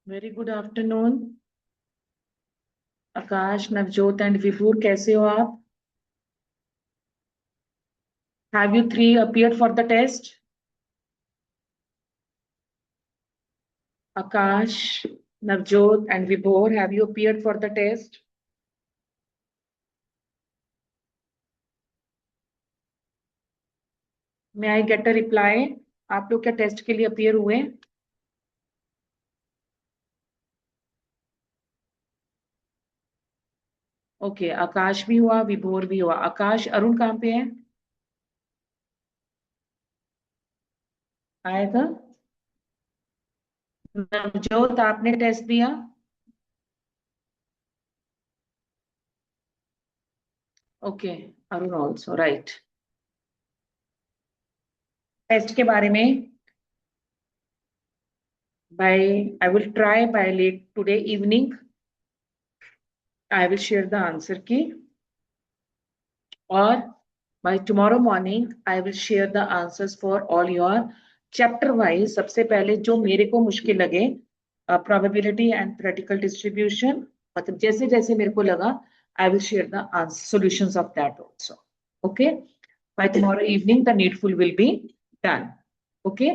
Very good afternoon. Akash, Navjot and Vibhor, कैसे हो आप? Have you three appeared for the test? Akash, Navjot and Vibhor, have you appeared for the test? May I get a reply? आप लोग क्या test के लिए अपीयर हुए? ओके, आकाश भी हुआ, विभोर भी हुआ। आकाश, अरुण कहाँ पे है? आएगा। नवजोत, आपने टेस्ट दिया? Okay, Arun also, right. Test के बारे में by I will try by late today evening. I will share the answer key, और by tomorrow morning I will share the answers for all your chapter wise। सबसे पहले जो मेरे को मुश्किल लगे, probability and theoretical distribution, मतलब जैसे जैसे मेरे को लगा, I will share the solutions of that also। Okay, by tomorrow evening the needful will be done। Okay,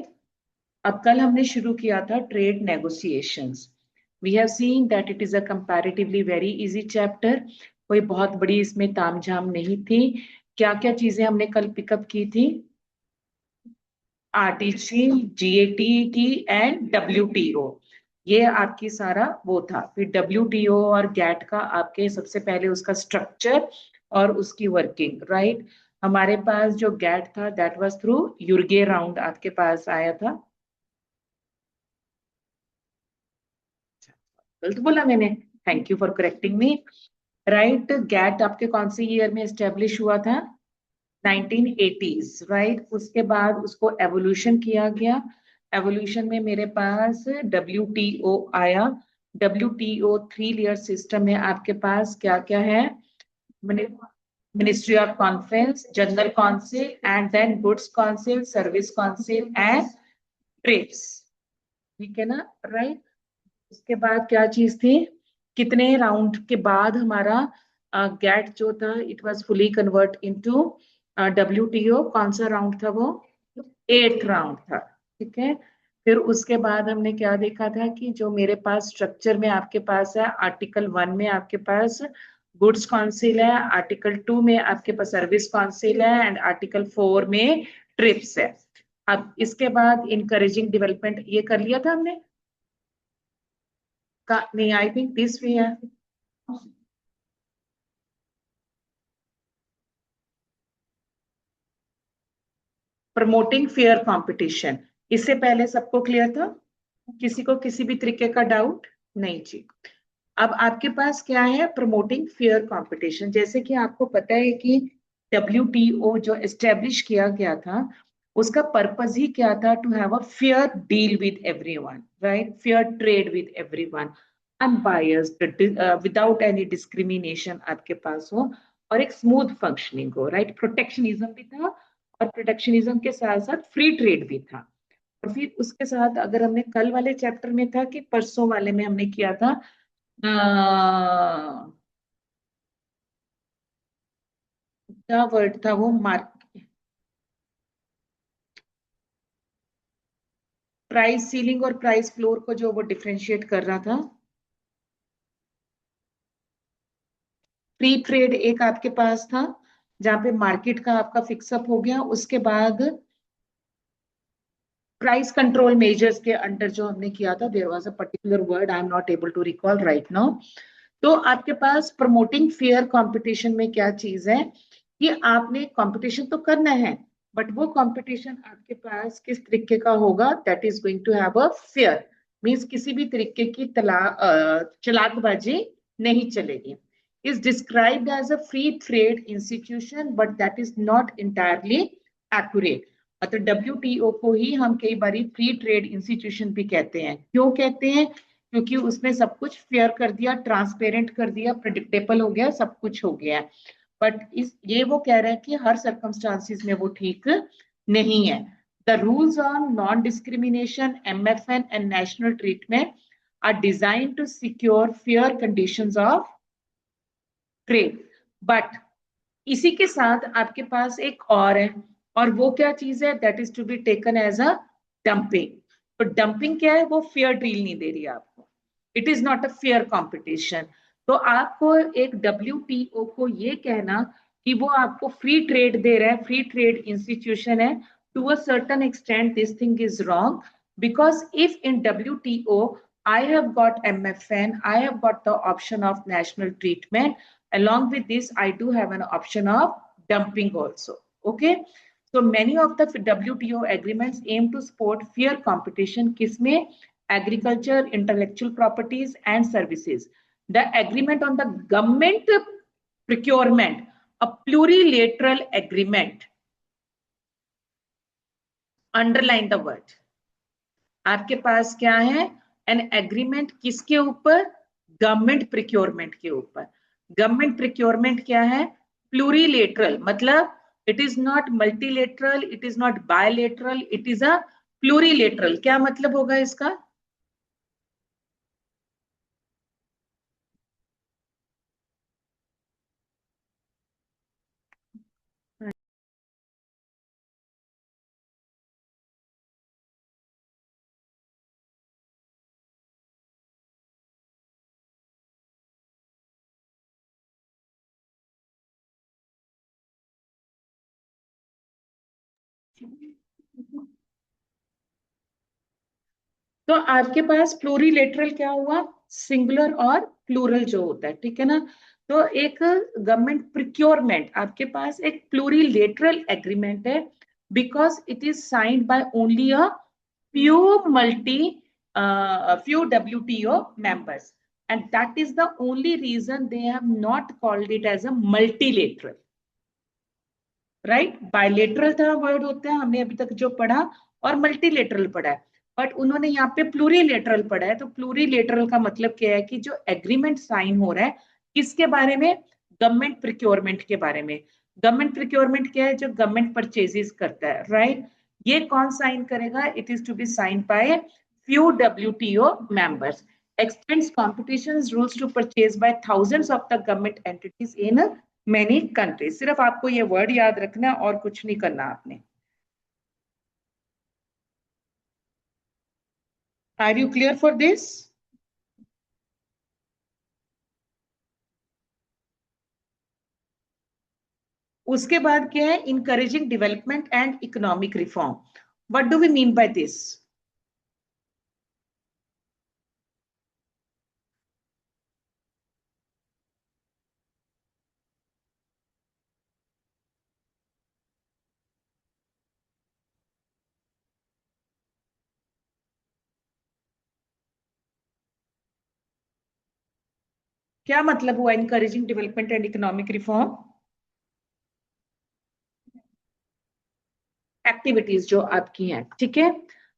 अब कल हमने शुरू किया था trade negotiations. We have seen that it is a comparatively very easy chapter. कोई बहुत बड़ी इसमें तामझाम नहीं थी। क्या क्या चीजें हमने कल पिकअप की थी? आरटीसी, जीएटी एंड डब्ल्यूटीओ, ये आपकी सारा वो था। फिर डब्ल्यूटीओ और गैट का आपके सबसे पहले उसका स्ट्रक्चर और उसकी वर्किंग, राइट। हमारे पास जो गैट था that was through Uruguay round आपके पास आया था। गलत बोला मैंने? Thank you for correcting me. Right, GATT आपके कौन से ईयर में एस्टेब्लिश हुआ था? 1980s, right. उसके बाद उसको एवोल्यूशन किया गया। एवोल्यूशन में मेरे पास डब्ल्यू आया। डब्ल्यू 3 लेयर सिस्टम में आपके पास क्या क्या है? Ministry of conference, general council, and then goods council, service council and trades. ठीक है ना, राइट। उसके बाद क्या चीज थी? कितने राउंड के बाद हमारा गैट जो था it was fully convert into WTO? कौन सा राउंड था वो? 8th राउंड था। ठीक है। फिर उसके बाद हमने क्या देखा था कि जो मेरे पास स्ट्रक्चर में आपके पास है, आर्टिकल 1 में आपके पास गुड्स काउंसिल है, आर्टिकल 2 में आपके पास सर्विस काउंसिल है, एंड आर्टिकल 4 में ट्रिप्स है। अब इसके बाद इनकरेजिंग डेवलपमेंट ये कर लिया था हमने का? नहीं, आई थिंक दिस वे है। प्रमोटिंग फेयर कंपटीशन, इससे पहले सबको क्लियर था? किसी को किसी भी तरीके का डाउट? नहीं जी। अब आपके पास क्या है? Promoting fair competition. जैसे कि आपको पता है कि डब्ल्यूटीओ जो एस्टेब्लिश किया गया था उसका पर्पस ही क्या था? To have a fair deal with everyone, right, fair trade with everyone, unbiased, without any discrimination आपके पास हो, और एक स्मूथ फंक्शनिंग हो, राइट। प्रोटेक्शनिज्म भी था, और प्रोटेक्शनिज्म के साथ साथ फ्री ट्रेड भी था। और फिर उसके साथ अगर हमने कल वाले चैप्टर में था कि परसों वाले में हमने किया था, क्या वर्ड था वो? मार्क, प्राइस सीलिंग और प्राइस फ्लोर को जो वो डिफरेंशिएट कर रहा था। फ्री ट्रेड एक आपके पास था जहां पे मार्केट का आपका फिक्सअप हो गया। उसके बाद प्राइस कंट्रोल मेजर्स के अंडर जो हमने किया था, there was a particular word I am not able to recall right now. तो आपके पास प्रमोटिंग फेयर कंपटीशन में क्या चीज है कि आपने कंपटीशन तो करना है, बट वो कंपटीशन आपके पास किस तरीके का होगा? That is going to have a fair, मींस किसी भी तरीके की चलाकबाजी नहीं चलेगी। Is described as a free trade institution, but that is not entirely accurate. मतलब डब्ल्यूटीओ को ही हम कई बार फ्री ट्रेड इंस्टीट्यूशन भी कहते हैं। क्यों कहते हैं? क्योंकि उसने सब कुछ फेयर कर दिया, ट्रांसपेरेंट कर दिया, प्रिडिक्टेबल हो गया, सब कुछ हो गया। बट इस ये वो कह रहे हैं कि हर सर्कमस्टांसिस में वो ठीक नहीं है। The rules on non discrimination, MFN and national treatment are designed to secure fair conditions of trade. But इसी के साथ आपके पास एक और है, और वो क्या चीज है? That is to be taken as a dumping. तो डंपिंग क्या है? वो फेयर डील नहीं दे रही है आपको. It is not a fair competition. तो आपको एक WTO को ये कहना कि वो आपको फ्री ट्रेड दे रहा है, फ्री ट्रेड इंस्टीट्यूशन है, to a certain extent this thing is wrong. Because if in WTO I have got MFN, I have got the option of national treatment. Along with this, I do have an option of dumping also. Okay. So many of the WTO agreements aim to support fair competition. Kisme? Agriculture, intellectual properties, and services. The agreement on the government procurement, a plurilateral agreement. Underline the word. आपके पास क्या है? An agreement किसके ऊपर? Government procurement के ऊपर. Government procurement क्या है? प्लूरीलेटरल. मतलब it is not multilateral, it is not bilateral, it is a plurilateral. क्या मतलब होगा इसका? तो आपके पास प्लूरीलेटरल क्या हुआ? सिंगुलर और प्लूरल जो होता है, ठीक है ना. तो एक गवर्नमेंट प्रिक्योरमेंट, आपके पास एक प्लूरीलेटरल एग्रीमेंट है, because it is signed by only a few multi few WTO members, and that is the only reason they have not called it as a multilateral. Right. Bilateral था word होता है, हमने अभी तक जो पढ़ा, और मल्टीलेटरल पढ़ा है. बट उन्होंने यहाँ पे प्लूरीलेटरल पढ़ा है. तो प्लूरीलेटरल का मतलब क्या है? कि जो एग्रीमेंट साइन हो रहा है किसके बारे में? गवर्नमेंट प्रिक्योरमेंट के बारे में. गवर्नमेंट प्रिक्योरमेंट क्या है? जो गवर्नमेंट परचेजेस करता है, राइट. ये कौन साइन करेगा? It is to be sign by few WTO members. Extends competitions rules to purchase by thousands of the government entities in many countries. सिर्फ आपको ये वर्ड याद रखना और कुछ नहीं करना आपने. Are you clear for this? उसके बाद क्या है? Encouraging development and economic reform. What do we mean by this? क्या मतलब हुआ encouraging development and economic reform? Activities जो आपकी हैं, ठीक है.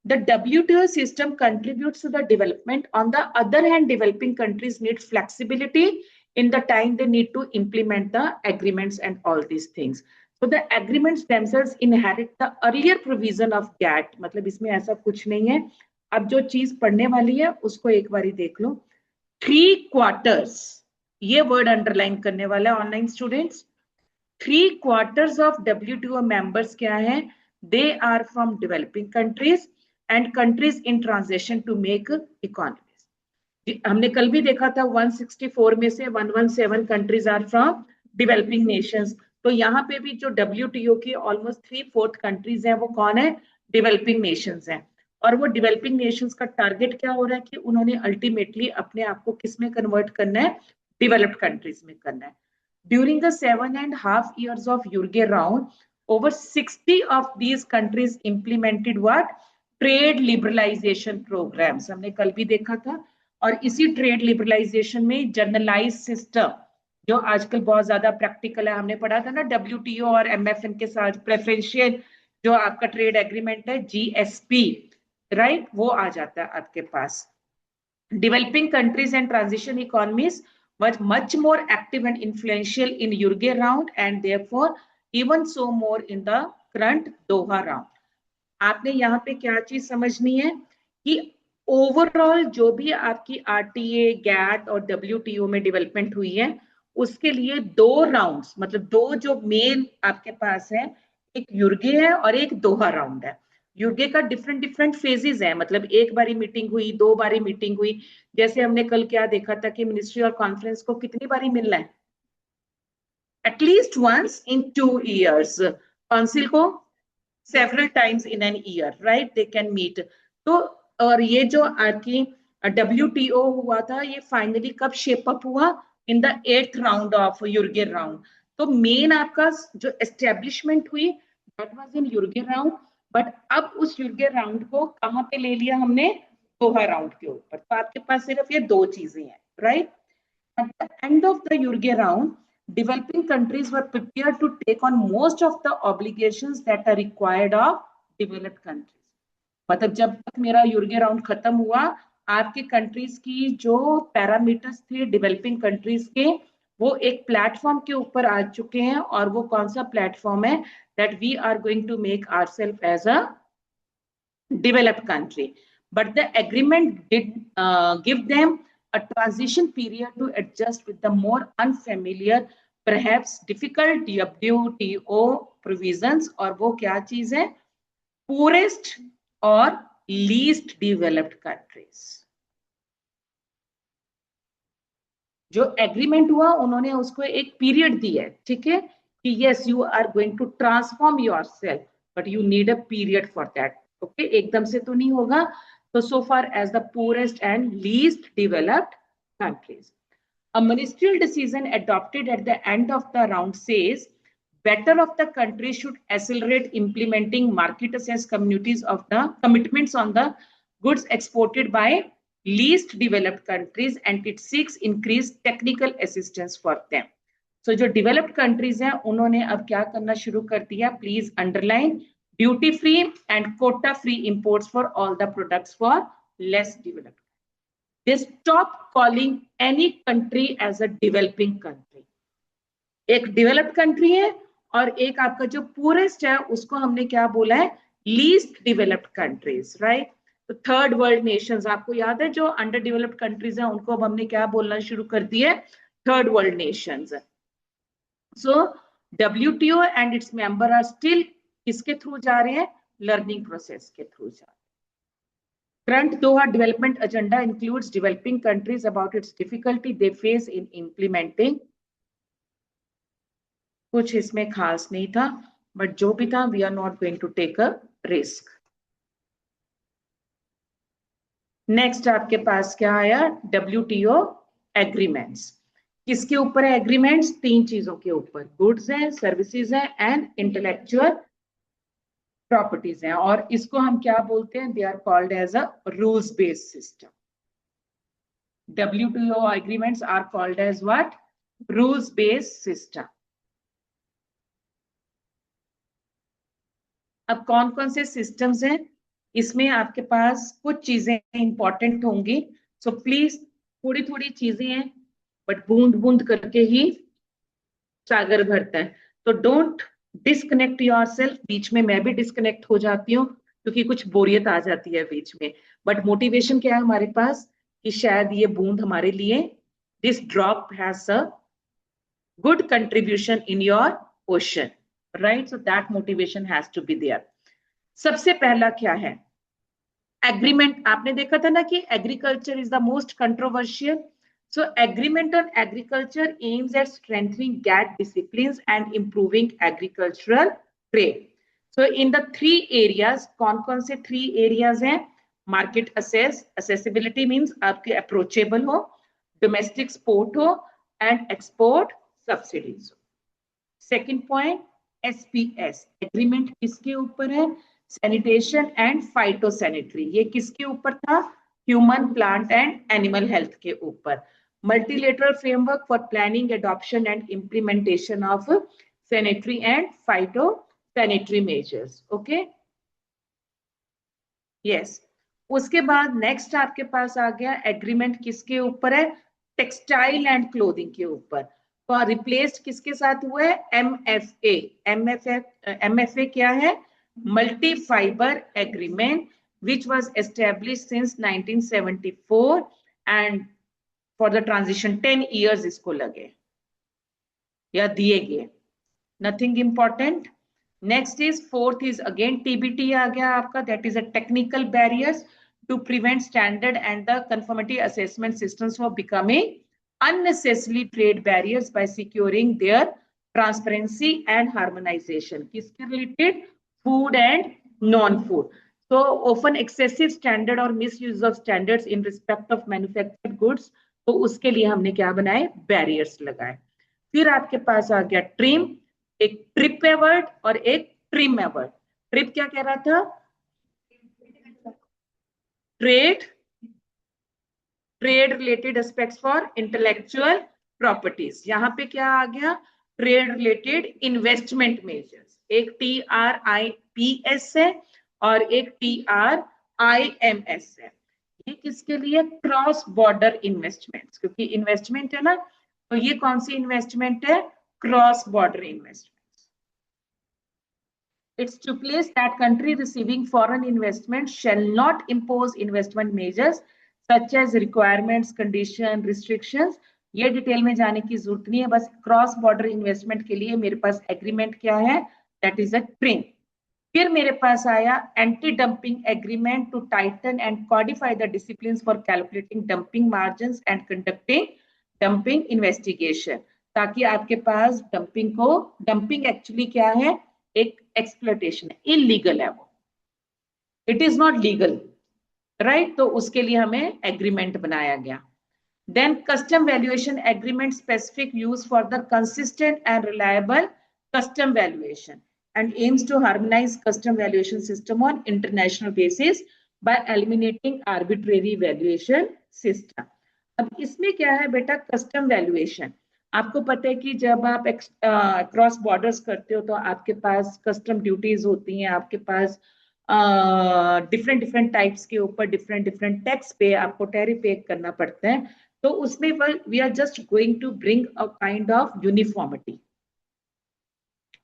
The WTO system contributes to the development. On the other hand, developing countries need flexibility in the time they need to implement the agreements and all these things. So the agreements themselves inherit the earlier provision of GATT. मतलब इसमें ऐसा कुछ नहीं है. अब जो चीज पढ़ने वाली है उसको एक बारी देख लो. 3/4, ये वर्ड अंडरलाइन करने वाला है online students. 3/4 of WTO members क्या है? They are from developing countries and countries in transition to make economies. हमने कल भी देखा था 164 में से 117 countries are from developing nations. तो यहाँ पे भी जो WTO की ऑलमोस्ट 3/4 कंट्रीज हैं वो कौन है? डेवलपिंग नेशंस हैं. और वो डेवलपिंग नेशंस का टारगेट क्या हो रहा है? कि उन्होंने अल्टीमेटली अपने आप को किस में कन्वर्ट करना है? डेवलप्ड कंट्रीज में करना है. During the 7.5 years of Uruguay round, over 60 of these countries implemented what? Trade liberalization programs. हमने कल भी देखा था. और इसी ट्रेड लिबरलाइजेशन में जर्नलाइज सिस्टम जो आजकल बहुत ज्यादा प्रैक्टिकल है, हमने पढ़ा था ना WTO और MFN के साथ प्रेफरेंशियल जो आपका ट्रेड एग्रीमेंट है GSP, राइट, वो आ जाता है आपके पास. Developing countries and transition economies was much more active and influential in Uruguay round and therefore even so more in the current Doha round. आपने यहाँ पे क्या चीज समझनी है? कि ओवरऑल जो भी आपकी आरटीए, गैट और डब्ल्यूटीओ में डेवलपमेंट हुई है, उसके लिए 2 राउंड्स, मतलब 2 जो मेन आपके पास है, एक युर्गे है और एक दोहा राउंड है। युर्गे का डिफरेंट डिफरेंट फेजेस है, मतलब एक बारी मीटिंग हुई, 2 बारी मीटिंग हुई। जैसे हमने कल क्या देखा था कि मिनिस्ट्री और कॉन्फ्रेंस को कितनी बारी मिलना है, at least once in 2 years। Council को several times in an year, right? They can meet. तो और ये जो आपकी WTO हुआ था, ये फाइनली कब शेप अप हुआ? In the 8th round of Uruguay round. तो मेन आपका जो एस्टेब्लिशमेंट हुई that was in Uruguay round, but अब उस युर्गे राउंड को कहां पे ले लिया हमने? दोहा राउंड के ऊपर। तो आपके पास सिर्फ ये 2 चीजें हैं, right? At the end of the Uruguay round, developing countries were prepared to take on most of the obligations that are required of developed countries. मतलब जब तक मेरा यूरोगे राउंड खत्म हुआ, आपके कंट्रीज की जो पैरामीटर्स थे डेवलपिंग कंट्रीज के, वो एक प्लेटफॉर्म के ऊपर आ चुके हैं। और वो कौन सा प्लेटफॉर्म है? That we are going to make ourselves as a developed country. But the agreement did give them a transition period to adjust with the more unfamiliar, perhaps difficult WTO provisions. और वो क्या चीज है? poorest और least developed countries. जो agreement हुआ उन्होंने उसको एक पीरियड दिया है, ठीक है, कि yes you are going to transform yourself, but you need a period for that. Okay, एकदम से तो नहीं होगा। तो so far as the poorest and least developed countries, a ministerial decision adopted at the end of the round says better of the country should accelerate implementing market access communities of the commitments on the goods exported by least developed countries, and it seeks increased technical assistance for them. So जो developed countries हैं उन्होंने अब क्या करना शुरू कर दिया? Please underline, duty free and quota free imports for all the products for less developed. They stop calling any country as a developing country. एक डेवलप्ड कंट्री है और एक आपका जो पूरेस्ट है उसको हमने क्या बोला है? Least developed countries, right? तो थर्ड वर्ल्ड नेशंस, आपको याद है जो अंडर डेवलप्ड कंट्रीज हैं उनको अब हमने क्या बोलना शुरू कर दिया? Third world nations. So WTO and its member are still किसके थ्रू जा रहे हैं? लर्निंग प्रोसेस के थ्रू जा रहे हैं। Current Doha development agenda includes developing countries about its difficulty they face in implementing. कुछ इसमें खास नहीं था, बट जो भी था, we are not going to take a risk. Next आपके पास क्या आया? WTO agreements. किसके ऊपर है एग्रीमेंट्स? 3 चीजों के ऊपर, गुड्स है, सर्विसेज है एंड इंटेलेक्चुअल प्रॉपर्टीज हैं। और इसको हम क्या बोलते हैं? They are called as a rules based system. WTO agreements are called as what? Rules based system. अब कौन कौन से सिस्टम्स हैं इसमें? आपके पास कुछ चीजें इंपॉर्टेंट होंगी, सो प्लीज थोड़ी थोड़ी चीजें हैं, बट बूंद बूंद करके ही सागर भरता है। तो डोंट डिस्कनेक्ट योरसेल्फ। बीच में मैं भी डिस्कनेक्ट हो जाती हूँ क्योंकि कुछ बोरियत आ जाती है बीच में, बट मोटिवेशन क्या है हमारे पास कि शायद ये बूंद हमारे लिए, this drop has a good contribution in your ocean, right? So that motivation has to be there. सबसे पहला क्या है? एग्रीमेंट। आपने देखा था ना कि agriculture is the most controversial. So agreement on agriculture aims at strengthening GATT disciplines and improving agricultural trade. So in the 3 areas, कौन-कौन से 3 areas हैं? Market access, accessibility means आपके approachable हो, domestic export हो and export subsidies हो। Second point, SPS, agreement किसके ऊपर है? Sanitation and phytosanitary, ये किसके ऊपर था? Human, plant and animal health के ऊपर। Multilateral framework for planning, adoption and implementation of sanitary and phytosanitary measures. Okay? Yes. उसके बाद नेक्स्ट आपके पास आ गया एग्रीमेंट किसके ऊपर है? टेक्सटाइल एंड क्लोथिंग के ऊपर। तो रिप्लेस्ड किसके साथ हुआ है? MFA। MFA क्या है? Multi fibre agreement which was established since 1974 and for the transition 10 years इसको लगे या दिए गए, nothing important. Next is fourth is again TBT आ गया आपका, that is a technical barriers to prevent standard and the conformity assessment systems from becoming unnecessarily trade barriers by securing their transparency and harmonization. किसके related? Food and non-food. So often excessive standard or misuse of standards in respect of manufactured goods, तो उसके लिए हमने क्या बनाए? Barriers लगाए. फिर आपके पास आ गया ट्रिम, एक ट्रिप एवर्ड और एक ट्रिम एवर्ड. ट्रिप क्या कह रहा था? Trade related aspects for intellectual properties. यहां पे क्या आ गया? Trade related investment measures. एक TRIPS है और एक TRIMS है. ये किसके लिए? क्रॉस बॉर्डर इन्वेस्टमेंट्स, क्योंकि इन्वेस्टमेंट है ना, तो ये कौन सी इन्वेस्टमेंट है? Cross border investment. It stipulates that country receiving foreign investment shall not impose investment measures such as requirements, condition, restrictions. ये डिटेल में जाने की जरूरत नहीं है, बस क्रॉस बॉर्डर इन्वेस्टमेंट के लिए मेरे पास एग्रीमेंट क्या है? That is a TRIM. फिर मेरे पास आया anti dumping agreement to tighten and codify the disciplines for calculating dumping margins and conducting dumping investigation, ताकि आपके पास डंपिंग एक्चुअली क्या है? एक एक्सप्लॉयटेशन है, इलीगल है वो, it is not legal, right? तो उसके लिए हमें एग्रीमेंट बनाया गया. Then custom valuation agreement specific use for the consistent and reliable custom valuation and aims to harmonize custom valuation system on international basis by eliminating arbitrary valuation system. अब इसमें क्या है बेटा? Custom valuation. आपको पता है कि जब आप क्रॉस बॉर्डर्स करते हो तो आपके पास कस्टम ड्यूटीज होती हैं, आपके पास डिफरेंट टाइप्स के ऊपर डिफरेंट टैक्स पे आपको टैरिफ पे करना पड़ता है. तो उसमें we are just going to bring a kind of uniformity,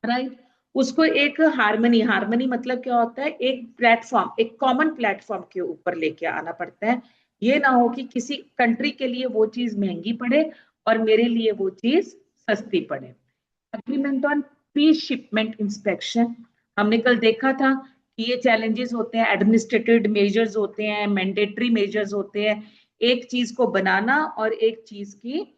right? उसको एक हार्मनी मतलब क्या होता है? एक प्लेटफॉर्म, एक कॉमन प्लेटफॉर्म के ऊपर लेके आना पड़ता है. ये ना हो कि किसी कंट्री के लिए वो चीज महंगी पड़े और मेरे लिए वो चीज सस्ती पड़े. Agreement on pre shipment inspection, हमने कल देखा था कि ये चैलेंजेस होते हैं, एडमिनिस्ट्रेटिव मेजर्स होते हैं, मैंडेटरी मेजर्स होते हैं. एक चीज को बनाना और एक चीज की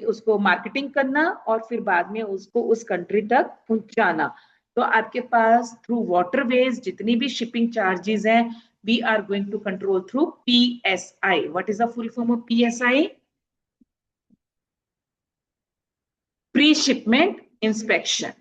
उसको मार्केटिंग करना और फिर बाद में उसको उस कंट्री तक पहुंचाना. तो आपके पास थ्रू वाटरवेज जितनी भी शिपिंग चार्जेस हैं, we are going to control through PSI. What is the full form of PSI? Pre shipment inspection.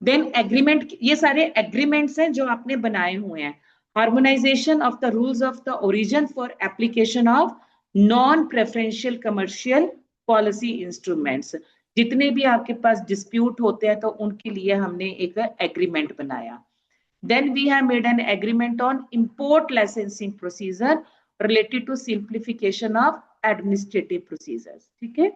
Then agreement, ये सारे एग्रीमेंट्स हैं जो आपने बनाए हुए हैं. Harmonization of the rules of the origin for application of non preferential commercial policy instruments. जितने भी आपके पास डिस्प्यूट होते हैं तो उनके लिए हमने एक एग्रीमेंट बनाया. Then we have made an agreement on import licensing procedure related to simplification of administrative procedures. ठीक है.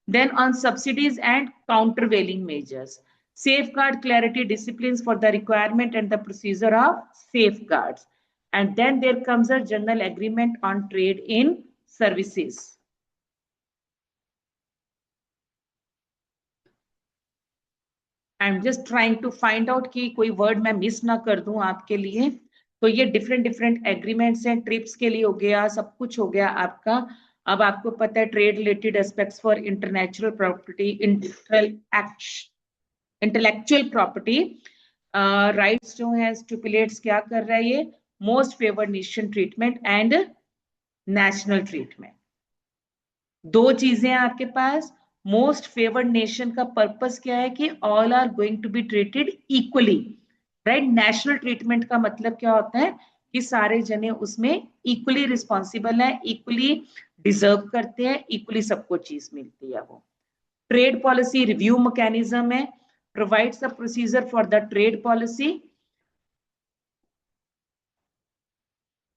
Then on subsidies and countervailing measures, safeguard clarity disciplines for the requirement and the procedure of safeguards. And then there comes a general agreement on trade in services. I'm just trying to find out कि कोई word मैं miss ना कर दूं आपके लिए. तो ये different agreements हैं. ट्रिप्स के लिए हो गया, सब कुछ हो गया आपका. अब आपको पता है trade related aspects for international property, intellectual property rights जो है स्टिपुलेट्स क्या कर रहा है? ये most favoured nation treatment and national treatment. दो चीजें हैं आपके पास. मोस्ट फेवर्ड नेशन का पर्पस क्या है? कि all are going to be treated equally, right? National treatment का मतलब क्या होता है? कि सारे जने उसमें इक्वली रिस्पॉन्सिबल है, इक्वली डिजर्व करते हैं, इक्वली सबको चीज मिलती है. वो ट्रेड पॉलिसी रिव्यू मैकेनिज्म है, provides a procedure for the trade policy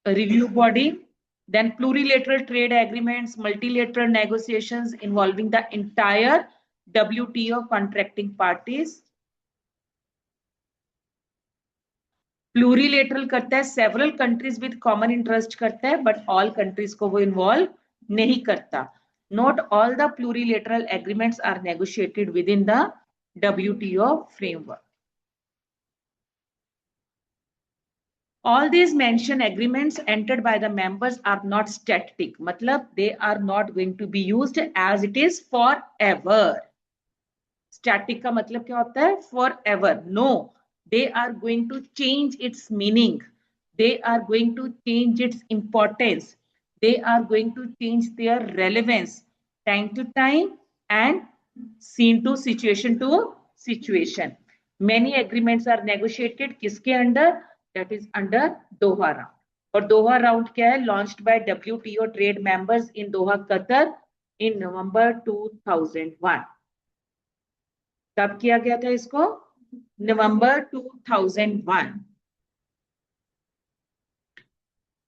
review body. Then plurilateral trade agreements, multilateral negotiations involving the entire WTO contracting parties. प्लूरिलेटरल करता है, several countries with common interest करता है, बट ऑल कंट्रीज को वो involve नहीं करता. Not all the plurilateral agreements are negotiated with in the WTO framework. All these mentioned agreements entered by the members are not static. मतलब they are not going to be used as it is forever. Static का मतलब क्या होता है? Forever. No, they are going to change its meaning. They are going to change its importance. They are going to change their relevance time to time and scene to situation. Many agreements are negotiated किसके under? That is under Doha round. और दोहा round क्या है? Launched by WTO trade members in Doha, Qatar in November 2001. कब किया गया था इसको? नवंबर 2001.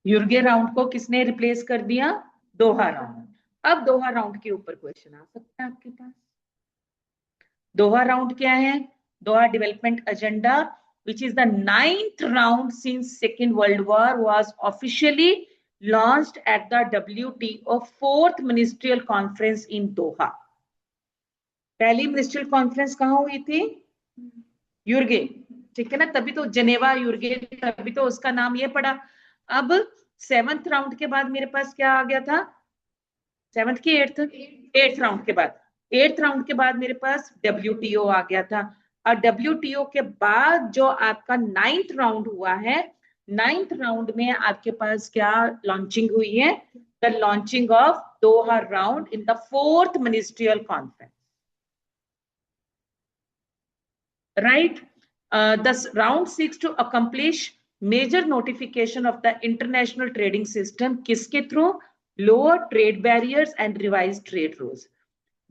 यूर्गे round को किसने रिप्लेस कर दिया? दोहा राउंड. अब दोहा राउंड के ऊपर क्वेश्चन आ सकता है आपके पास. दोहा राउंड क्या है? Doha development agenda, which is the 9th round since Second World War, was officially launched at the WTO 4th Ministerial Conference in Doha. पहली मिनिस्ट्रियल कॉन्फ्रेंस कहाँ हुई थी? यूर्गे. ठीक है ना, तभी तो जनेवा यूर्गे, तभी तो उसका नाम ये पड़ा. अब 7th राउंड के बाद मेरे पास क्या आ गया था? 7th की 8th राउंड के बाद, 8th राउंड के बाद मेरे पास WTO आ गया था. और WTO के बाद जो आपका 9th राउंड हुआ है, 9th राउंड में आपके पास क्या लॉन्चिंग हुई है? The launching of Doha round in the 4th ministerial conference. Right? The round seeks to accomplish major notification of the international trading system. किसके through? Lower trade barriers and revised trade rules.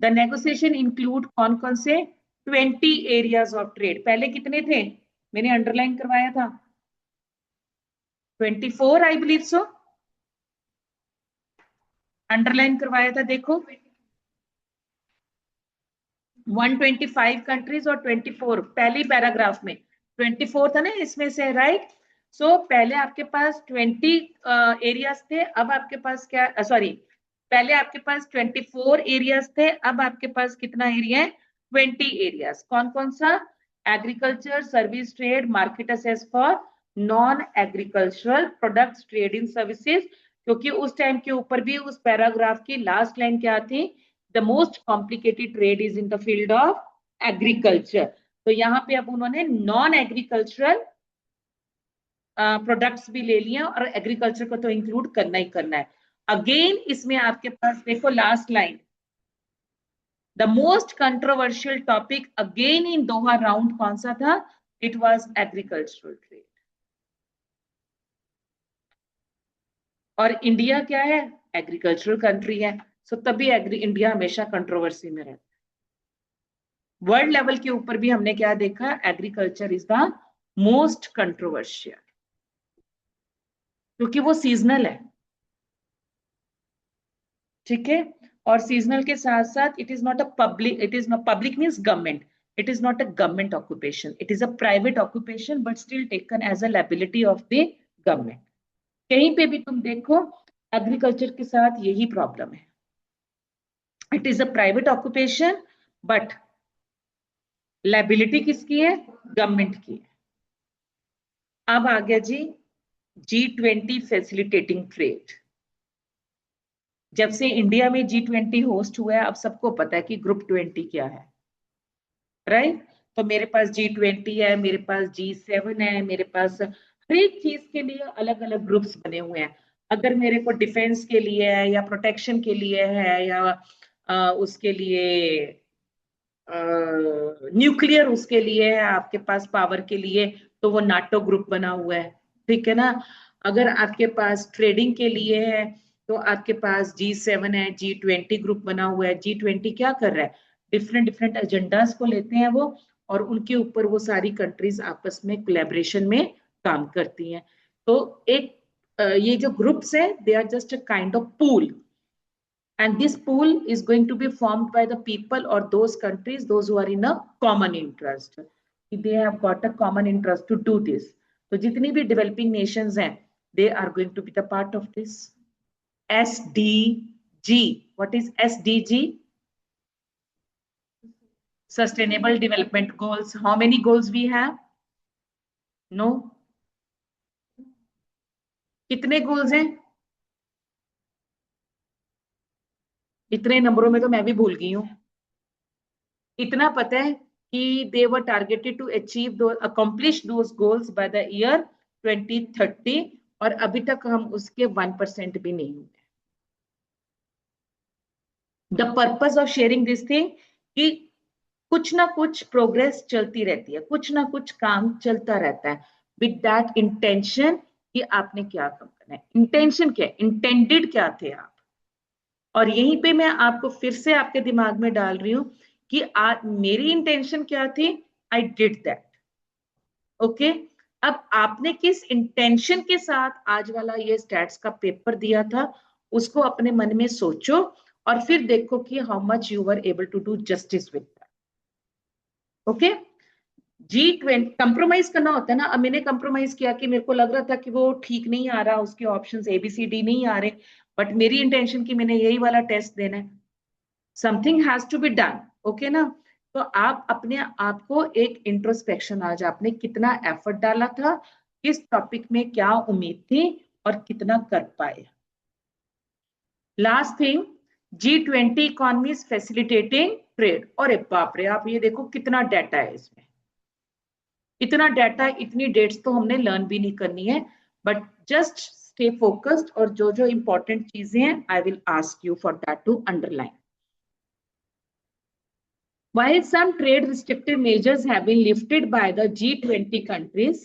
The negotiation include कौन-कौन से? 20 areas of trade. पहले कितने थे? मैंने underline करवाया था 24, I believe so. Underline करवाया था, देखो 125 कंट्रीज और 24 पहली पैराग्राफ में 24 था ना इसमें से, राइट? सो पहले आपके पास 20 एरियाज थे, अब आपके पास क्या, सॉरी, पहले आपके पास 24 एरियाज थे, अब आपके पास कितना एरिया है? 20 एरियाज. कौन कौन सा? Agriculture, service trade, market access for non agricultural products, trade in services. क्योंकि उस टाइम के ऊपर भी उस पैराग्राफ की लास्ट लाइन क्या थी? The most complicated trade is in the field of agriculture. तो यहाँ पे अब उन्होंने नॉन एग्रीकल्चरल प्रोडक्ट्स भी ले लिए और एग्रीकल्चर को तो इंक्लूड करना ही करना है. अगेन इसमें आपके पास देखो last line, the most controversial topic again in Doha round कौन सा था? It was agricultural trade. और इंडिया क्या है? एग्रीकल्चरल कंट्री है. सो तभी इंडिया हमेशा कंट्रोवर्सी में रहता है. वर्ल्ड लेवल के ऊपर भी हमने क्या देखा? Agriculture is the most controversial, क्योंकि वो सीजनल है. ठीक है, और सीजनल के साथ साथ it is not a public, it is not public means government, it is not a government occupation, it is a private occupation but still taken as a liability of the government. कहीं पे भी तुम देखो agriculture के साथ यही problem है. It is a private occupation, but liability किसकी है? गवर्नमेंट की है. अब आ गया जी G20 फैसिलिटेटिंग ट्रेड. जब से इंडिया में G20 होस्ट हुआ है, अब सबको पता है कि ग्रुप 20 क्या है, राइट? तो मेरे पास G20 है, मेरे पास G7 है, मेरे पास हर एक चीज के लिए अलग अलग ग्रुप्स बने हुए हैं. अगर मेरे को डिफेंस के लिए है या प्रोटेक्शन के लिए है या उसके लिए न्यूक्लियर उसके लिए है, आपके पास पावर के लिए, तो वो नाटो ग्रुप बना हुआ है. ठीक है ना? अगर आपके पास ट्रेडिंग के लिए है तो आपके पास G7 है, G20 ग्रुप बना हुआ है. G20 क्या कर रहा है? डिफरेंट डिफरेंट एजेंडास को लेते हैं वो, और उनके ऊपर वो सारी कंट्रीज आपस में कोलैबोरेशन में काम करती हैं. तो एक ये जो ग्रुप्स है, they are just a kind of pool, and this pool is going to be formed by the people or those countries, those who are in a common interest. They have got a common interest to do this. तो जितनी भी developing nations हैं, they are going to be the part of this SDG. What is SDG? Sustainable Development Goals. How many goals we have? No. कितने goals हैं? इतने नंबरों में तो मैं भी भूल गई हूँ. इतना पता है कि they were targeted to achieve those, accomplish those goals by the year 2030, और अभी तक हम उसके 1% भी नहीं हुए. The purpose of sharing this thing कि कुछ ना कुछ प्रोग्रेस चलती रहती है, कुछ ना कुछ काम चलता रहता है विद दैट इंटेंशन कि आपने क्या काम करना है. इंटेंशन क्या है, इंटेंडेड क्या थे आप. और यहीं पे मैं आपको फिर से आपके दिमाग में डाल रही हूं कि मेरी इंटेंशन क्या थी. I did that. ओके. अब आपने किस इंटेंशन के साथ आज वाला ये स्टैट्स का पेपर दिया था, उसको अपने मन में सोचो और फिर देखो कि how much you were able to do justice with that. Okay. G20 compromise करना होता है ना. अब मैंने कंप्रोमाइज किया कि मेरे को लग रहा था कि वो ठीक नहीं आ रहा, उसके ऑप्शंस ABCD नहीं आ रहे, बट मेरी इंटेंशन की मैंने यही वाला टेस्ट देना है. Something has to be done. Okay ना. तो आप अपने आप को एक इंट्रोस्पेक्शन, आज आपने कितना एफर्ट डाला था, किस टॉपिक में क्या उम्मीद थी और कितना कर पाए. Last thing, G20 economies facilitating trade. और बाप रे, आप ये देखो कितना डाटा है इसमें. इतना डाटा, इतनी डेट्स तो हमने लर्न भी नहीं करनी है, बट जस्ट स्टे फोकस्ड. और जो जो इंपॉर्टेंट चीजें हैं, I will ask you for that to underline. While some trade restrictive measures have been lifted by the G20 countries,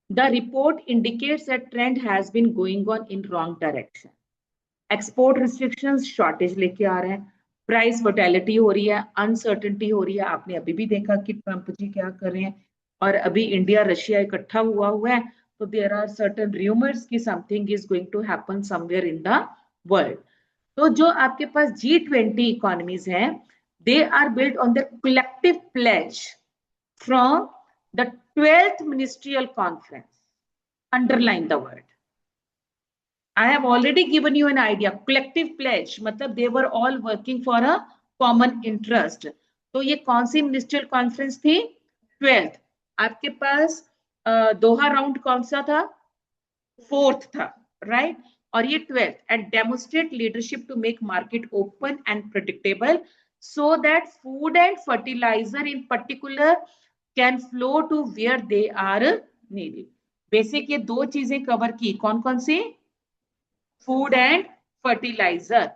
the report indicates that trend has been going on in wrong direction. Export restrictions shortage लेके आ रहे हैं, price वोटेलिटी हो रही है, uncertainty हो रही है. आपने अभी भी देखा कि ट्रंप जी क्या कर रहे हैं, और अभी इंडिया रशिया इकट्ठा हुआ है, तो देयर आर सर्टेन रूमर्स कि something is going to happen somewhere in the world. तो जो आपके पास G20 इकोनॉमीज हैं, they are built on the collective pledge from the 12th ministerial conference. Underline the word. I have already given you an idea. Collective pledge मतलब they were all working for a common interest. तो ये कौन सी ministerial conference थी? 12th. आपके पास दोहा round कौन सा था? 4th था, राइट. और ये 12th. and demonstrate leadership to make market open and predictable so that food and fertilizer in particular can flow to where they are needed. Basic ये दो चीजें कवर की. कौन कौन सी? Food and fertilizer.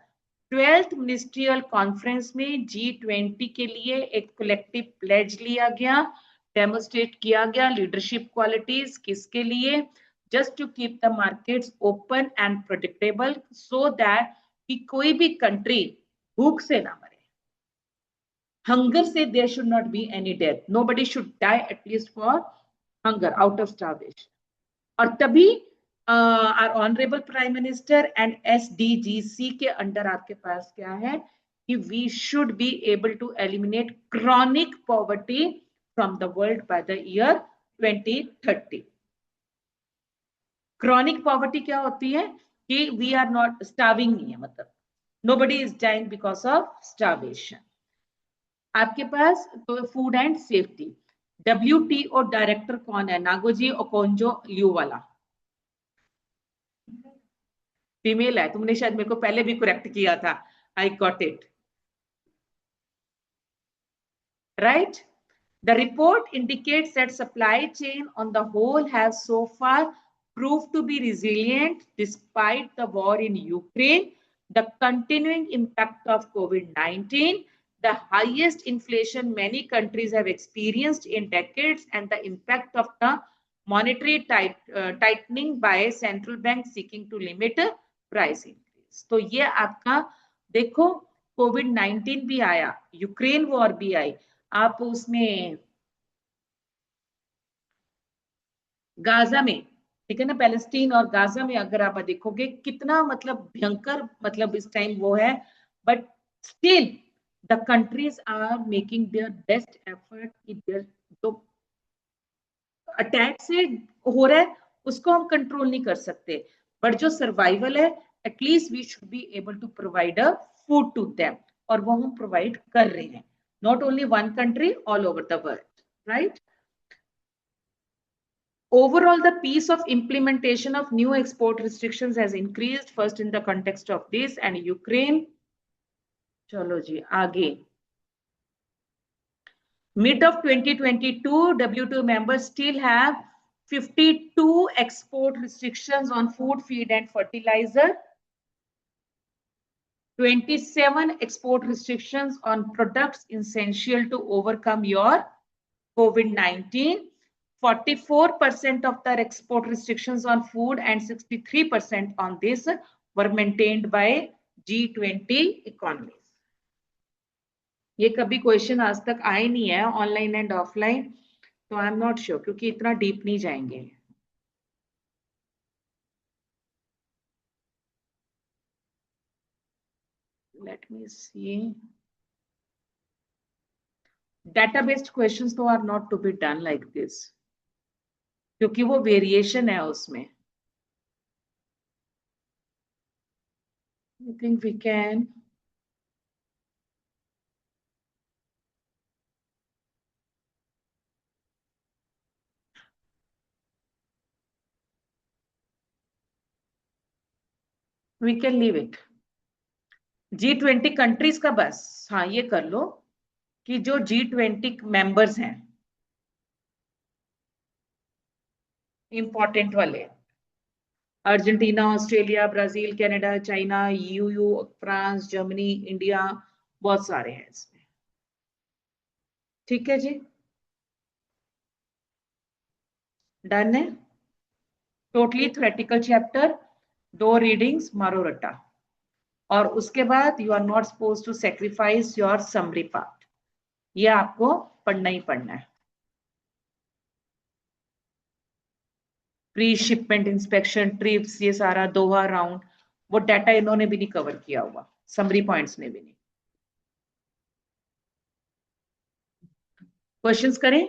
12th ministerial conference में G20 के लिए एक कलेक्टिव प्लेज लिया गया, डेमोस्ट्रेट किया गया लीडरशिप क्वालिटीज. किसके लिए? Just to keep the markets open and predictable so that कि कोई भी कंट्री भूख से ना मरे. Hunger से there should not be any death. Nobody should die at least for hunger, out of starvation. और तभी our honorable prime minister and SDGC के अंडर आपके पास क्या है कि we should be able to eliminate chronic poverty from the world by the year 2030. Chronic poverty क्या होती है कि we are not starving नहीं है, मतलब nobody is dying because of starvation. आपके पास तो food and safety. WTO director कौन है? नागोजी ओकोंजो-इलुवाला. फीमेल है. तुमने शायद मेरे को पहले भी करेक्ट किया था. I got it right. The report indicates that supply chain on the whole has so far proved to be resilient despite the war in Ukraine, the continuing impact of COVID-19, the highest inflation many countries have experienced in decades, and the impact of the monetary tightening by central banks seeking to limit price increase. तो ये आपका देखो, COVID-19 भी आया, Ukraine war भी आई, आप उसमें Gaza में, ठीक है ना, पैलेस्टीन और गाजा में अगर आप देखोगे कितना मतलब भयंकर मतलब इस टाइम वो है, but still the countries are making their best effort कि देयर. तो अटैक से हो रहा है उसको हम कंट्रोल नहीं कर सकते, बट जो सर्वाइवल है at least we should be able to provide a food to them, और वो हम प्रोवाइड कर रहे हैं, not only one country, all over the world, right. Overall, the pace of implementation of new export restrictions has increased, first in the context of this and Ukraine. चलो जी आगे. Mid of 2022, WTO members still have 52 export restrictions on food, feed, and fertilizer, 27 export restrictions on products essential to overcome your COVID-19. 44% of their export restrictions on food and 63% on this were maintained by G20 economies. ये कभी question आज तक आए नहीं है online and offline, तो आई am not sure, क्योंकि इतना डीप नहीं जाएंगे. Let me see. Data based questions तो are not to be done like this, क्योंकि वो वेरिएशन है उसमें. I think we can. We can leave it. G20 countries का बस हाँ ये कर लो कि जो G20 मेंबर्स हैं इंपॉर्टेंट वाले, Argentina, Australia, Brazil, Canada, China, यूयू, फ्रांस, जर्मनी, इंडिया, बहुत सारे हैं इसमें. ठीक है जी, डन है. टोटली थ्योरेटिकल चैप्टर, 2 रीडिंग्स, मारो रट्टा, और उसके बाद you are not suppose to sacrifice your summary part, ये आपको पढ़ना ही पढ़ना है. प्री शिपमेंट इंस्पेक्शन, ट्रिप्स, ये सारा दोहा राउंड, वो डाटा इन्होंने भी नहीं कवर किया हुआ, समरी पॉइंट्स ने भी नहीं. क्वेश्चंस करें.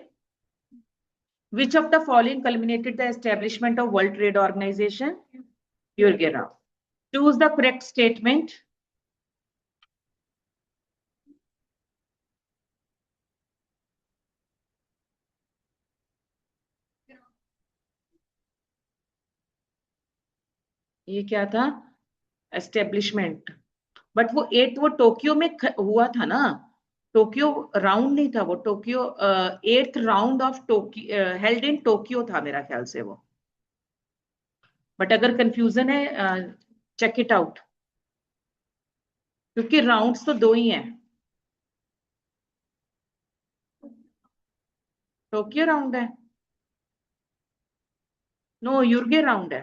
Which of the following culminated the establishment of World Trade Organization? Jürgen Rau. Choose the correct statement. ये क्या था? एस्टेब्लिशमेंट. बट वो 8 वो टोक्यो में हुआ था ना, टोक्यो राउंड नहीं था वो, Tokyo 8th round of Tokyo held in Tokyo था मेरा ख्याल से वो. बट अगर कंफ्यूजन है चेक इट आउट, क्योंकि राउंड्स तो 2 ही हैं. टोक्यो राउंड है, नो यूर्गे राउंड है,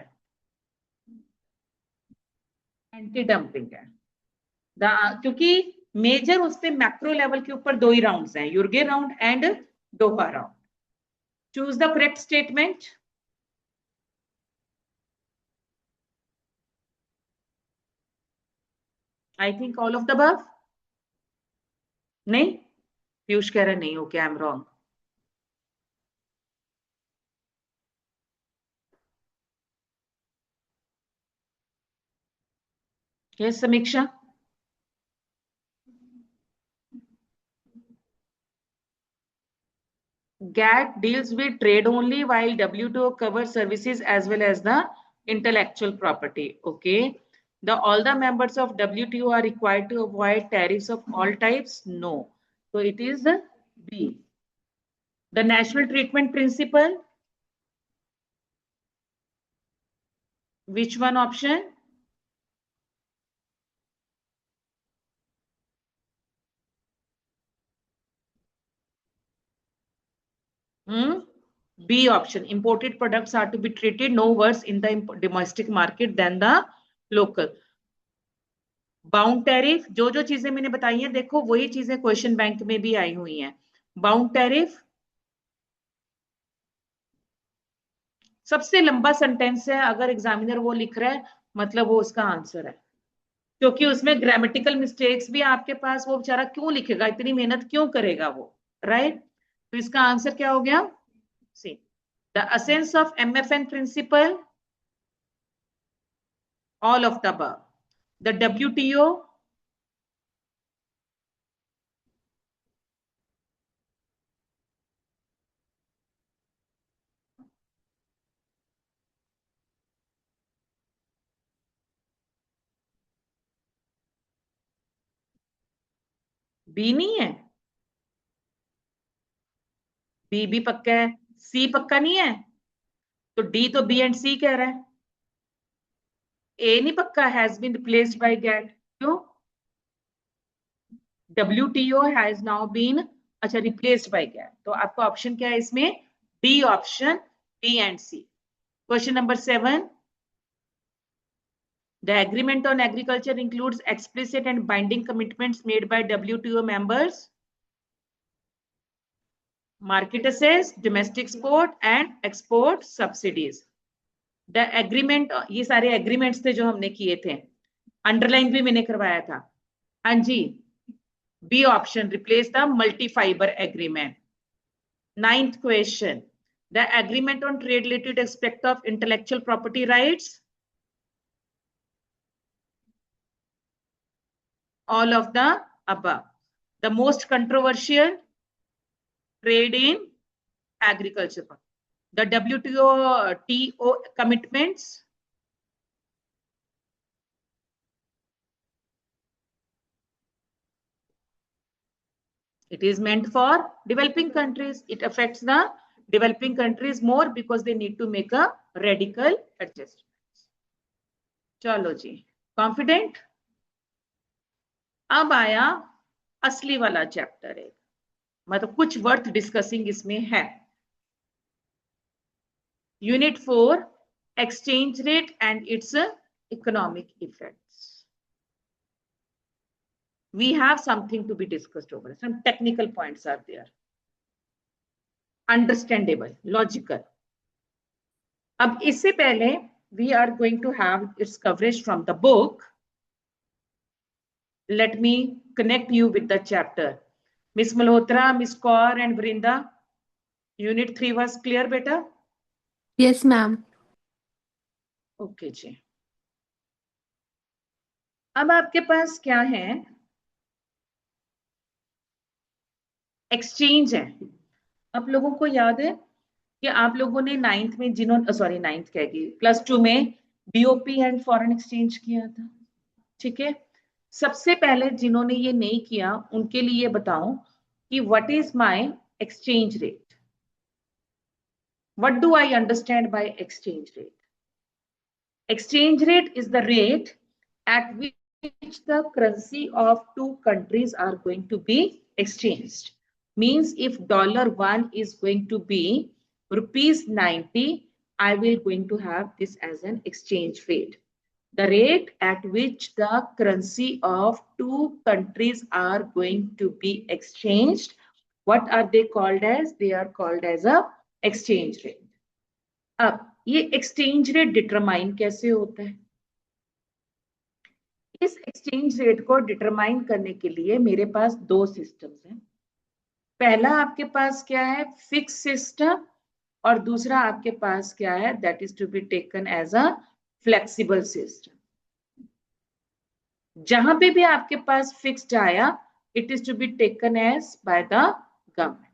एंटी डंपिंग है. क्योंकि मेजर उस पे मैक्रो लेवल के ऊपर 2 ही राउंड्स हैं, Uruguay round and Doha round. Choose the correct statement. I think all of the above. नहीं, पीयूष कह रहे नहीं. Okay, I am wrong. Yes Sameeksha. GATT deals with trade only, while WTO covers services as well as the intellectual property. Okay. All the members of WTO are required to avoid tariffs of all types. No. So it is the B. The national treatment principle. Which one option? B option. Imported products are to be treated no worse in the domestic market than the local. Bound tariff, जो जो चीजें मैंने बताई हैं देखो वही चीजें question bank में भी आई हुई हैं. बाउंड टैरिफ सबसे लंबा सेंटेंस है, अगर एग्जामिनर वो लिख रहा है मतलब वो उसका आंसर है, क्योंकि उसमें ग्रामेटिकल मिस्टेक्स भी आपके पास, वो बेचारा क्यों लिखेगा, इतनी मेहनत क्यों करेगा वो, राइट. तो इसका आंसर क्या हो गया? सी. The essence of MFN principle, all of the above. The WTO, B नहीं है, बी भी पक्का है, सी पक्का नहीं है, तो डी तो बी एंड सी कह रहा है। ए नहीं पक्का, has been replaced by GATT, क्यों? WTO हैज नाउ बीन, अच्छा, रिप्लेस्ड बाय गेट, तो आपका ऑप्शन क्या है इसमें? D option, B and C. Question number 7, the agreement on agriculture includes explicit and binding commitments made by WTO members, market access, domestic export and export subsidies. The agreement, ये सारे agreements थे जो हमने किए थे, अंडरलाइन भी मैंने करवाया था। हाँ जी, B option, replace the multi fibre agreement. 9th question, the agreement on trade related aspect of intellectual property rights, all of the above. The most controversial, trade in agriculture. The WTO commitments, it is meant for developing countries. It affects the developing countries more because they need to make a radical adjustment. चलो जी, confident. अब आया असली वाला chapter है, मतलब कुछ worth discussing इसमें है। Unit 4, exchange rate and it's economic effects. We have something to be discussed over. Some technical points are there. Understandable, logical. अब इससे पहले we are going to have its coverage from the book. Let me connect you with the chapter. Miss Malhotra, Miss Kaur and Vrinda, Unit 3 was clear, beta? Yes, ma'am. Okay जी। अब आपके पास क्या है? Exchange है। आप लोगों को याद है कि आप लोगों ने 9th में, जिन्होंने, सॉरी 9th कहेगी, +2 में बीओपी एंड फॉरेन एक्सचेंज किया था, ठीक है? सबसे पहले जिन्होंने ये नहीं किया उनके लिए बताऊं कि what is my exchange rate. What do I understand by exchange rate? Exchange rate is the rate at which the currency of two countries are going to be exchanged. Means if $1 is going to be ₹90, I will going to have this as an exchange rate. The rate at which the currency of two countries are going to be exchanged, what are they called as? They are called as a exchange rate. अब ये exchange rate determine कैसे होता है? इस exchange rate को determine करने के लिए मेरे पास दो सिस्टम्स हैं। पहला आपके पास क्या है? फिक्स सिस्टम, और दूसरा आपके पास क्या है? That is to be taken as a flexible system. जहां पे भी आपके पास फिक्स्ड आया, it is to be taken as by the government.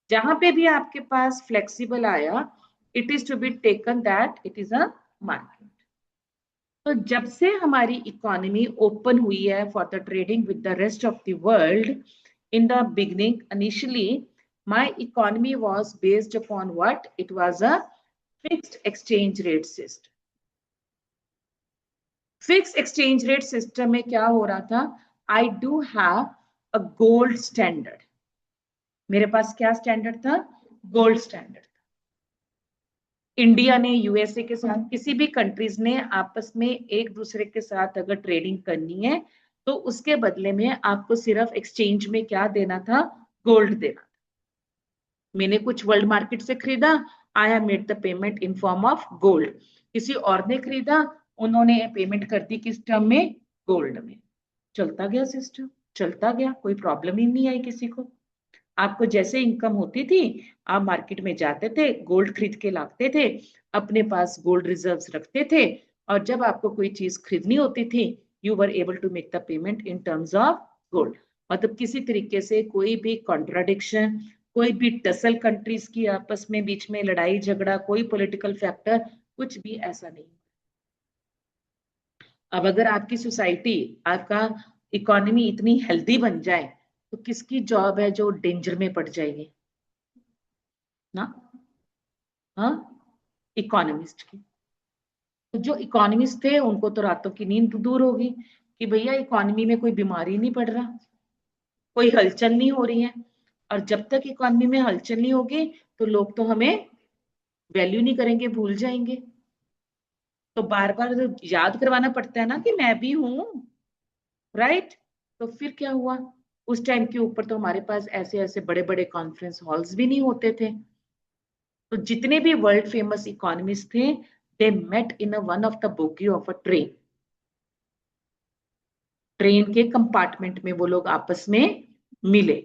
जहां पे भी आपके पास फ्लेक्सिबल आया, it is to be taken that it is a market. तो जब से हमारी इकोनॉमी ओपन हुई है for the trading with the rest of the world, in the beginning, initially my economy was based upon what? It was a fixed exchange rate system. Fixed exchange rate system में क्या हो रहा था? I do have a gold standard. मेरे पास क्या standard था? Gold standard. India ने USA के साथ, किसी भी कंट्रीज ने आपस में एक दूसरे के साथ अगर ट्रेडिंग करनी है तो उसके बदले में आपको सिर्फ एक्सचेंज में क्या देना था? गोल्ड देना था। मैंने कुछ वर्ल्ड मार्केट से खरीदा, I have made the payment in form of gold. किसी और ने खरीदा, उन्होंने पेमेंट कर दी किस टर्म में? गोल्ड में। चलता गया सिस्टम, चलता गया, कोई प्रॉब्लम ही नहीं आई किसी को। आपको जैसे इनकम होती थी आप मार्केट में जाते थे, गोल्ड खरीद के लाते थे, अपने पास गोल्ड रिजर्व्स रखते थे, और जब आपको कोई चीज खरीदनी होती थी you were able to make the payment in terms of gold. मतलब किसी तरीके से कोई भी कॉन्ट्राडिक्शन, कोई भी टसल कंट्रीज की आपस में बीच में लड़ाई झगड़ा, कोई पॉलिटिकल फैक्टर, कुछ भी ऐसा नहीं। अब अगर आपकी सोसाइटी, आपका इकोनॉमी इतनी हेल्दी बन जाए तो किसकी जॉब है जो डेंजर में पड़ जाएगी ना? हाँ, इकोनॉमिस्ट की। तो जो इकोनॉमिस्ट थे उनको तो रातों की नींद दूर होगी कि भैया इकोनॉमी में कोई बीमारी नहीं पड़ रहा, कोई हलचल नहीं हो रही है। और जब तक इकोनॉमी में हलचल नहीं होगी तो लोग तो हमें वैल्यू नहीं करेंगे, भूल जाएंगे। तो बार बार याद करवाना पड़ता है ना कि मैं भी हूं, राइट? तो फिर क्या हुआ, उस टाइम के ऊपर तो हमारे पास ऐसे ऐसे बड़े बड़े कॉन्फ्रेंस हॉल्स भी नहीं होते थे। तो जितने भी वर्ल्ड फेमस इकोनॉमिस्ट थे they met in one of the bogie of a train. Train के कंपार्टमेंट में वो लोग आपस में मिले,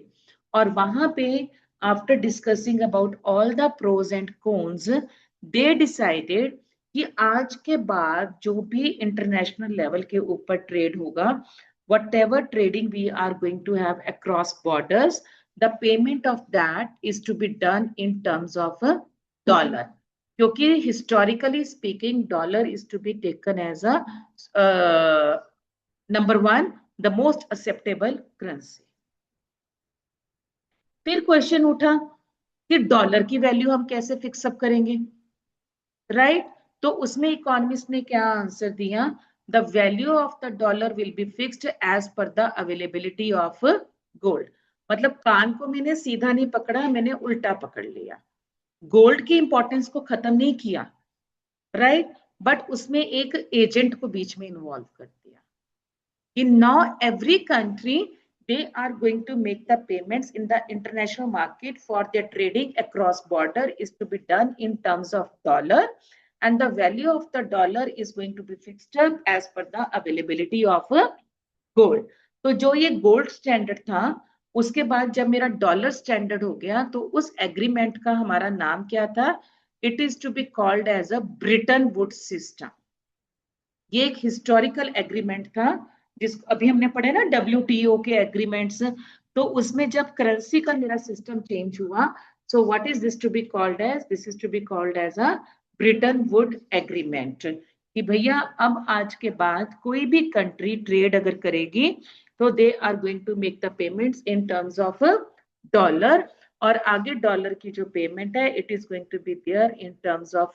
और वहां पे after discussing about all the pros and cons they decided कि आज के बाद जो भी इंटरनेशनल लेवल के ऊपर ट्रेड होगा, whatever trading we are going to have across borders, the payment of that is to be done in terms of a dollar, क्योंकि historically speaking dollar is to be taken as a number one the most acceptable currency. फिर question उठा कि dollar की value हम कैसे fix up करेंगे, right? तो उसमें इकोनॉमिस्ट ने क्या आंसर दिया, the value of the dollar will be fixed as per the availability of gold. मतलब कान को मैंने सीधा नहीं पकड़ा, मैंने उल्टा पकड़ लिया। गोल्ड की इंपॉर्टेंस को खत्म नहीं किया, राइट? बट उसमें एक एजेंट को बीच में इन्वॉल्व कर दिया। In now every country they are going to make the payments in the international market for their trading across border is to be done in terms of dollar, and the value of the dollar is going to be fixed up as per the availability of gold। तो जो ये gold standard था, उसके बाद जब मेरा dollar standard हो गया तो उस एग्रीमेंट का हमारा नाम क्या था? It is to be called as a Bretton Woods system. ये एक हिस्टोरिकल एग्रीमेंट था जिस अभी हमने पढ़े ना WTO के एग्रीमेंट्स। तो उसमें जब करेंसी का मेरा सिस्टम चेंज हुआ, so what is this to be called as? This is to be called as a Bretton Wood agreement. कि भैया अब आज के बाद कोई भी कंट्री ट्रेड अगर करेगी तो they are going to make the payments in terms of dollar, और आगे डॉलर की जो पेमेंट है it is going to be there in terms of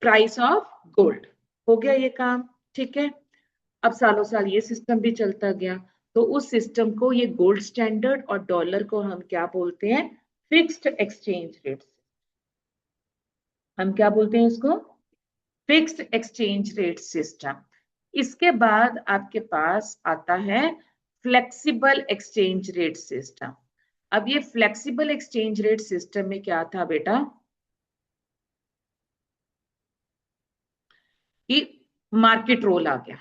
price of gold. हो गया ये काम, ठीक है? अब सालों साल ये सिस्टम भी चलता गया, तो उस सिस्टम को, ये गोल्ड स्टैंडर्ड और डॉलर को हम क्या बोलते हैं? Fixed exchange rate. हम क्या बोलते हैं इसको? Fixed exchange rate system. इसके बाद आपके पास आता है फ्लेक्सिबल एक्सचेंज रेट सिस्टम। अब ये फ्लेक्सिबल एक्सचेंज रेट सिस्टम में क्या था बेटा कि मार्केट रोल आ गया,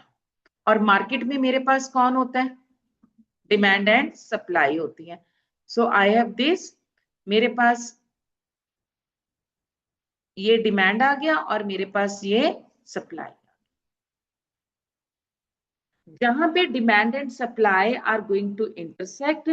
और मार्केट में मेरे पास कौन होता है? डिमांड एंड सप्लाई होती है। सो आई हैव दिस, मेरे पास ये डिमांड आ गया और मेरे पास ये सप्लाई। जहां पे demand and supply are going to intersect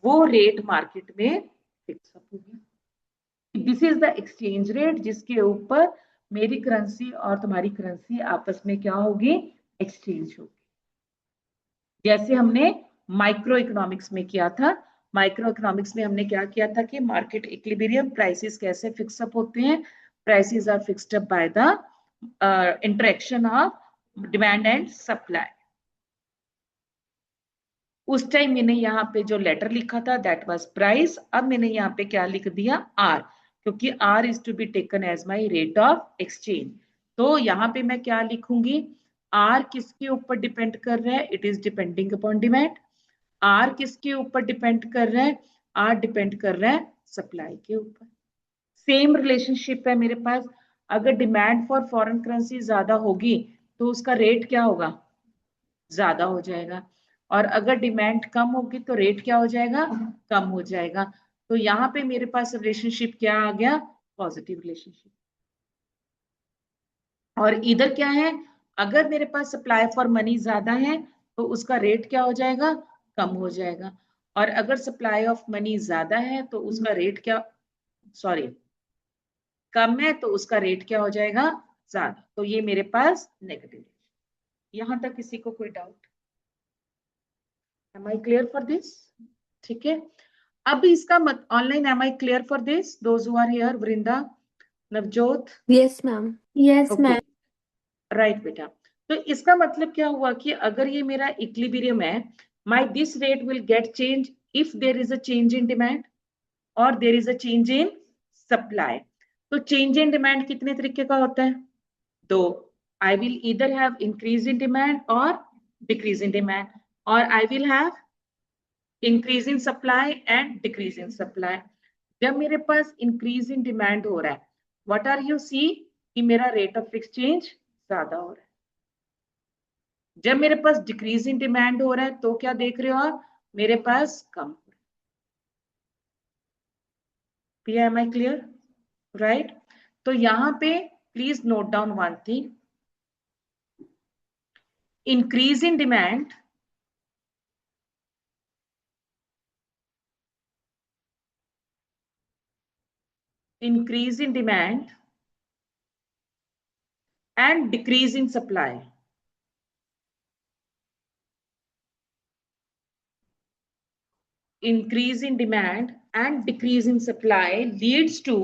वो रेट मार्केट में फिक्स अप हो गया। This is the exchange rate जिसके ऊपर मेरी करेंसी और तुम्हारी करेंसी आपस में क्या होगी? एक्सचेंज होगी। जैसे हमने माइक्रो इकोनॉमिक्स में किया था। माइक्रो इकोनॉमिक्स में हमने क्या किया था कि मार्केट इक्विलिब्रियम प्राइसेस कैसे फिक्स अप होते हैं? Prices are fixed up by the interaction of demand and supply. उस टाइम मैंने यहाँ पे जो लेटर लिखा था दैट वाज प्राइस, अब मैंने यहाँ पे क्या लिख दिया? आर, क्योंकि R is to be taken as my rate of exchange. तो यहाँ पे मैं क्या लिखूंगी? आर किसके ऊपर डिपेंड कर रहा है? It is depending upon demand. आर किसके ऊपर डिपेंड कर रहा है? आर डिपेंड कर रहा है सप्लाई के ऊपर। सेम रिलेशनशिप है मेरे पास। अगर डिमांड फॉर फॉरेन करेंसी ज्यादा होगी तो उसका रेट क्या होगा? ज्यादा हो जाएगा। और अगर डिमांड कम होगी तो रेट क्या हो जाएगा, कम हो जाएगा। तो यहाँ पे मेरे पास रिलेशनशिप क्या आ गया, पॉजिटिव रिलेशनशिप। और इधर क्या है, अगर मेरे पास सप्लाई फॉर मनी ज्यादा है तो उसका रेट क्या हो जाएगा, कम हो जाएगा। और अगर सप्लाई ऑफ मनी ज्यादा है तो उसका रेट क्या, सॉरी, कम है तो उसका रेट क्या हो जाएगा, ज्यादा। तो ये मेरे पास नेगेटिव। यहां तक किसी को कोई doubt? Am I clear for this? ठीक है। अब इसका मत online, am I clear for this, those who are here, Vrinda, Navjot? Yes, ma'am. Yes, okay, ma'am. Right बेटा। तो इसका मतलब क्या हुआ कि अगर ये मेरा इक्विलिब्रियम है, my this rate will get change if there is a change in demand और there is a change in supply. तो चेंज इन डिमांड कितने तरीके का होता है, दो। I will either have increase in demand और डिक्रीज इन डिमांड, और I will have increase in supply and decrease in supply. जब मेरे पास इंक्रीज इन डिमांड हो रहा है, व्हाट आर यू सी, कि मेरा रेट ऑफ एक्सचेंज ज्यादा हो रहा है। जब मेरे पास डिक्रीज इन डिमांड हो रहा है तो क्या देख रहे हो आप, मेरे पास कम। Am I clear, right? तो यहां पे please note down one thing, increase in demand increase in demand and decrease in supply. Increase in demand and decrease in supply leads to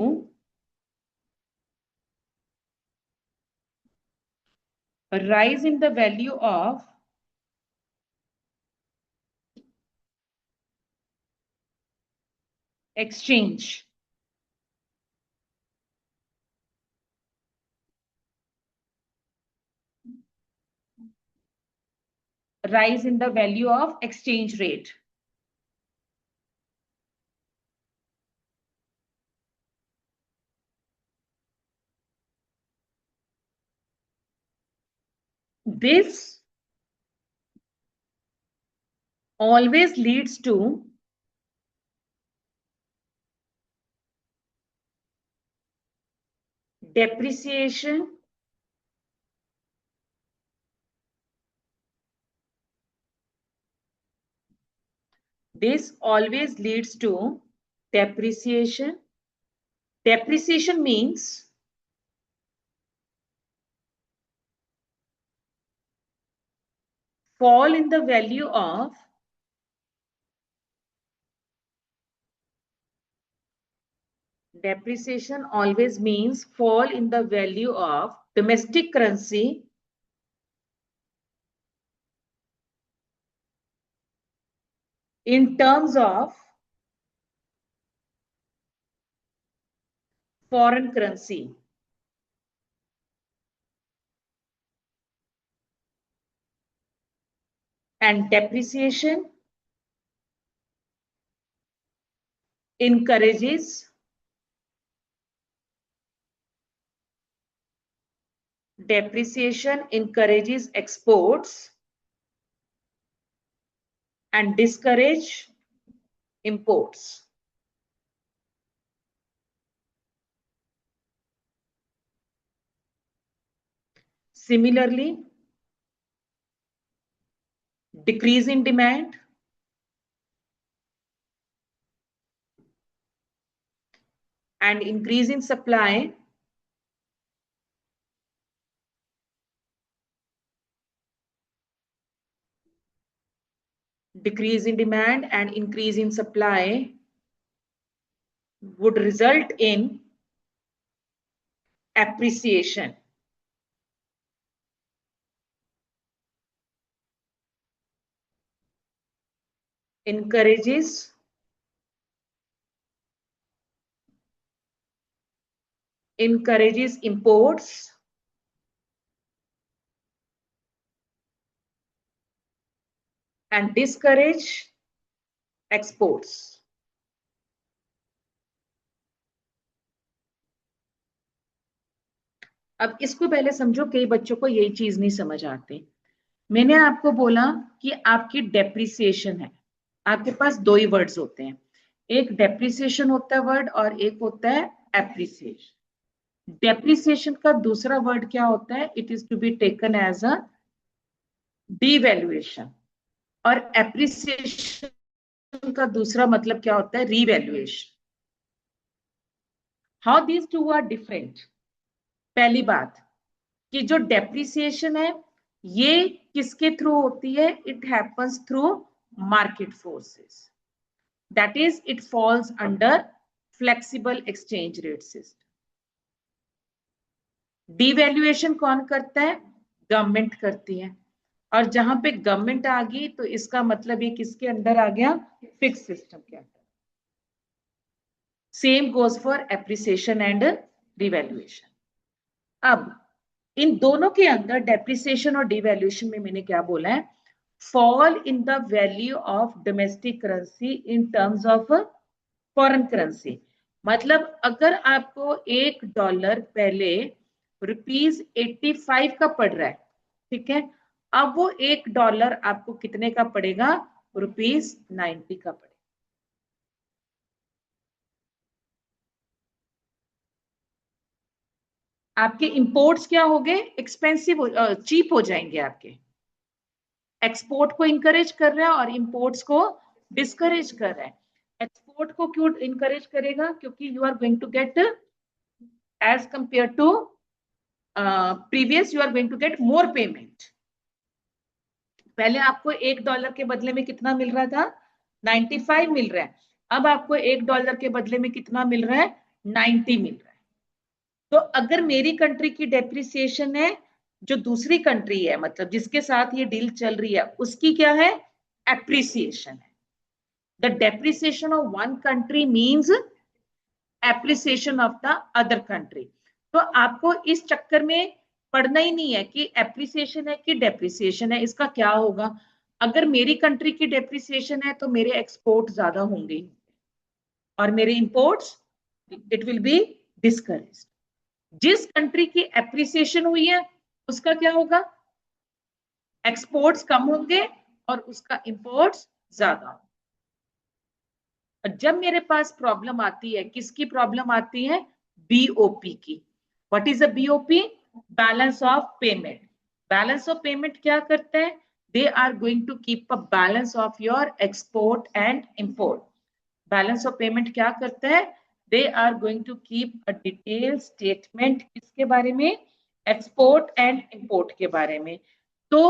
a rise in the value of exchange. Rise in the value of exchange rate. This always leads to depreciation this always leads to depreciation. Depreciation means fall in the value of depreciation always means fall in the value of domestic currency in terms of foreign currency. And depreciation encourages exports and discourage imports. Similarly, decrease in demand and increase in supply decrease in demand and increase in supply would result in appreciation. Encourages imports and discourage exports. अब इसको पहले समझो, कई बच्चों को यही चीज नहीं समझ आती। मैंने आपको बोला कि आपकी डेप्रिसिएशन है, आपके पास दो ही वर्ड्स होते हैं, एक डेप्रिसिएशन होता है वर्ड और एक होता है एप्रिसिएशन। डेप्रिसिएशन का दूसरा वर्ड क्या होता है? It is to be taken as a devaluation, और एप्रिसिएशन का दूसरा मतलब क्या होता है? Revaluation. How these two are different? पहली बात कि जो डेप्रिसिएशन है ये किसके थ्रू होती है? It happens through market forces, that is it falls under flexible exchange rate system. Devaluation कौन करता है? गवर्नमेंट करती है, और जहां पे गवर्नमेंट आ गई तो इसका मतलब ये किसके अंडर आ गया? फिक्स सिस्टम के अंदर। Same goes for appreciation and devaluation. अब इन दोनों के अंदर डेप्रिसिएशन और डिवैल्यूएशन में मैंने क्या बोला है? Fall in the value of domestic currency in terms of foreign currency. मतलब अगर आपको $1 पहले ₹85 का पड़ रहा है, ठीक है, अब वो $1 आपको कितने का पड़ेगा? ₹90 का पड़ेगा। आपके इंपोर्ट्स क्या हो गए? एक्सपेंसिव, चीप हो जाएंगे आपके। एक्सपोर्ट को इंकरेज कर रहा है और इंपोर्ट्स को डिस्करेज कर रहा है। एक्सपोर्ट को क्यों इंकरेज करेगा? क्योंकि you are going to get, as compare to previous, you are going to get more payment. पहले आपको $1 के बदले में कितना मिल रहा था? 95 मिल रहा है। अब आपको $1 के बदले में कितना मिल रहा है? 90 मिल रहा है। तो अगर मेरी कंट्री की डेप्रिसिएशन है, जो दूसरी कंट्री है, मतलब जिसके साथ ये डील चल रही है, उसकी क्या है? एप्रिसिएशन है। The depreciation of one country means appreciation of the other country. तो आपको इस चक्कर में पढ़ना ही नहीं है कि एप्रिसिएशन है कि डेप्रिसिएशन है, इसका क्या होगा। अगर मेरी कंट्री की डेप्रिसिएशन है तो मेरे एक्सपोर्ट ज्यादा होंगे और मेरे imports, it will be discouraged. जिस कंट्री की एप्रिसिएशन हुई है उसका क्या होगा? एक्सपोर्ट्स कम होंगे और उसका इंपोर्ट्स ज्यादा होंगे। जब मेरे पास प्रॉब्लम आती है, किसकी प्रॉब्लम आती है? बीओपी की। What is a BOP? Balance of payment. Balance of payment क्या करते हैं? They are going to keep a balance of your export and import. Balance of payment क्या करता है? They are going to keep a detail statement किसके बारे में? Export and import के बारे में। तो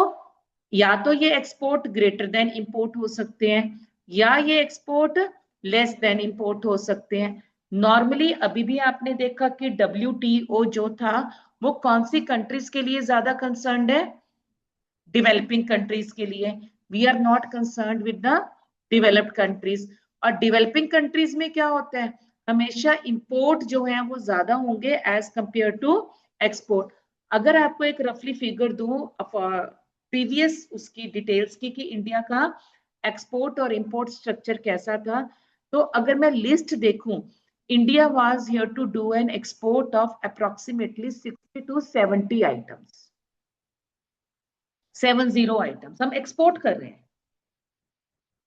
या तो ये एक्सपोर्ट ग्रेटर देन इंपोर्ट हो सकते हैं, या ये एक्सपोर्ट लेस देन इंपोर्ट हो सकते हैं। नॉर्मली अभी भी आपने देखा कि WTO जो था वो कौन सी कंट्रीज के लिए ज्यादा कंसर्न्ड है? डेवलपिंग कंट्रीज के लिए। We are not concerned with the developed countries. और डेवलपिंग कंट्रीज में क्या होता है? हमेशा इंपोर्ट जो है वो ज्यादा होंगे एज कंपेयर टू एक्सपोर्ट। अगर आपको एक रफली फिगर दूं प्रीवियस उसकी डिटेल्स की कि इंडिया का एक्सपोर्ट और इंपोर्ट स्ट्रक्चर कैसा था, तो अगर मैं लिस्ट देखूं, India was here to do an export of approximately 60 to 70 items. 70 items हम एक्सपोर्ट कर रहे हैं,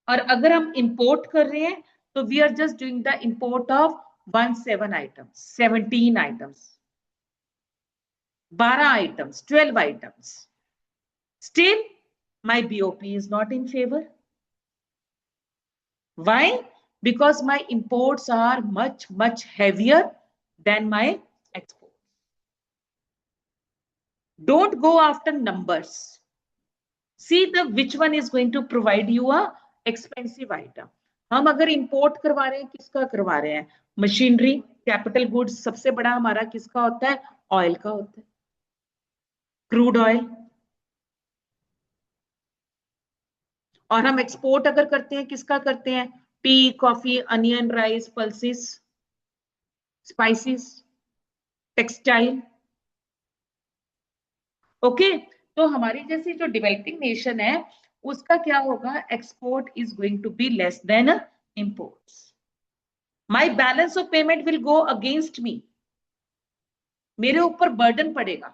और अगर हम इंपोर्ट कर रहे हैं तो we are just doing the import of 17 items, 17 items, 12 items, 12 items. Still, my BOP is not in favor. Why? Because my imports are much, much heavier than my exports. Don't go after numbers. See the which one is going to provide you a expensive item. हम अगर import करवा रहे हैं, किसका करवा रहे हैं? Machinery, capital goods. सबसे बड़ा हमारा किसका होता है? ऑयल का होता है, क्रूड ऑयल। और हम एक्सपोर्ट अगर करते हैं, किसका करते हैं? T, coffee, onion, rice, pulses, spices, textile. Okay, तो हमारी जैसी जो डेवलपिंग नेशन है उसका क्या होगा? Export is going to be less than imports. My balance of payment will go against me. मेरे ऊपर बर्डन पड़ेगा,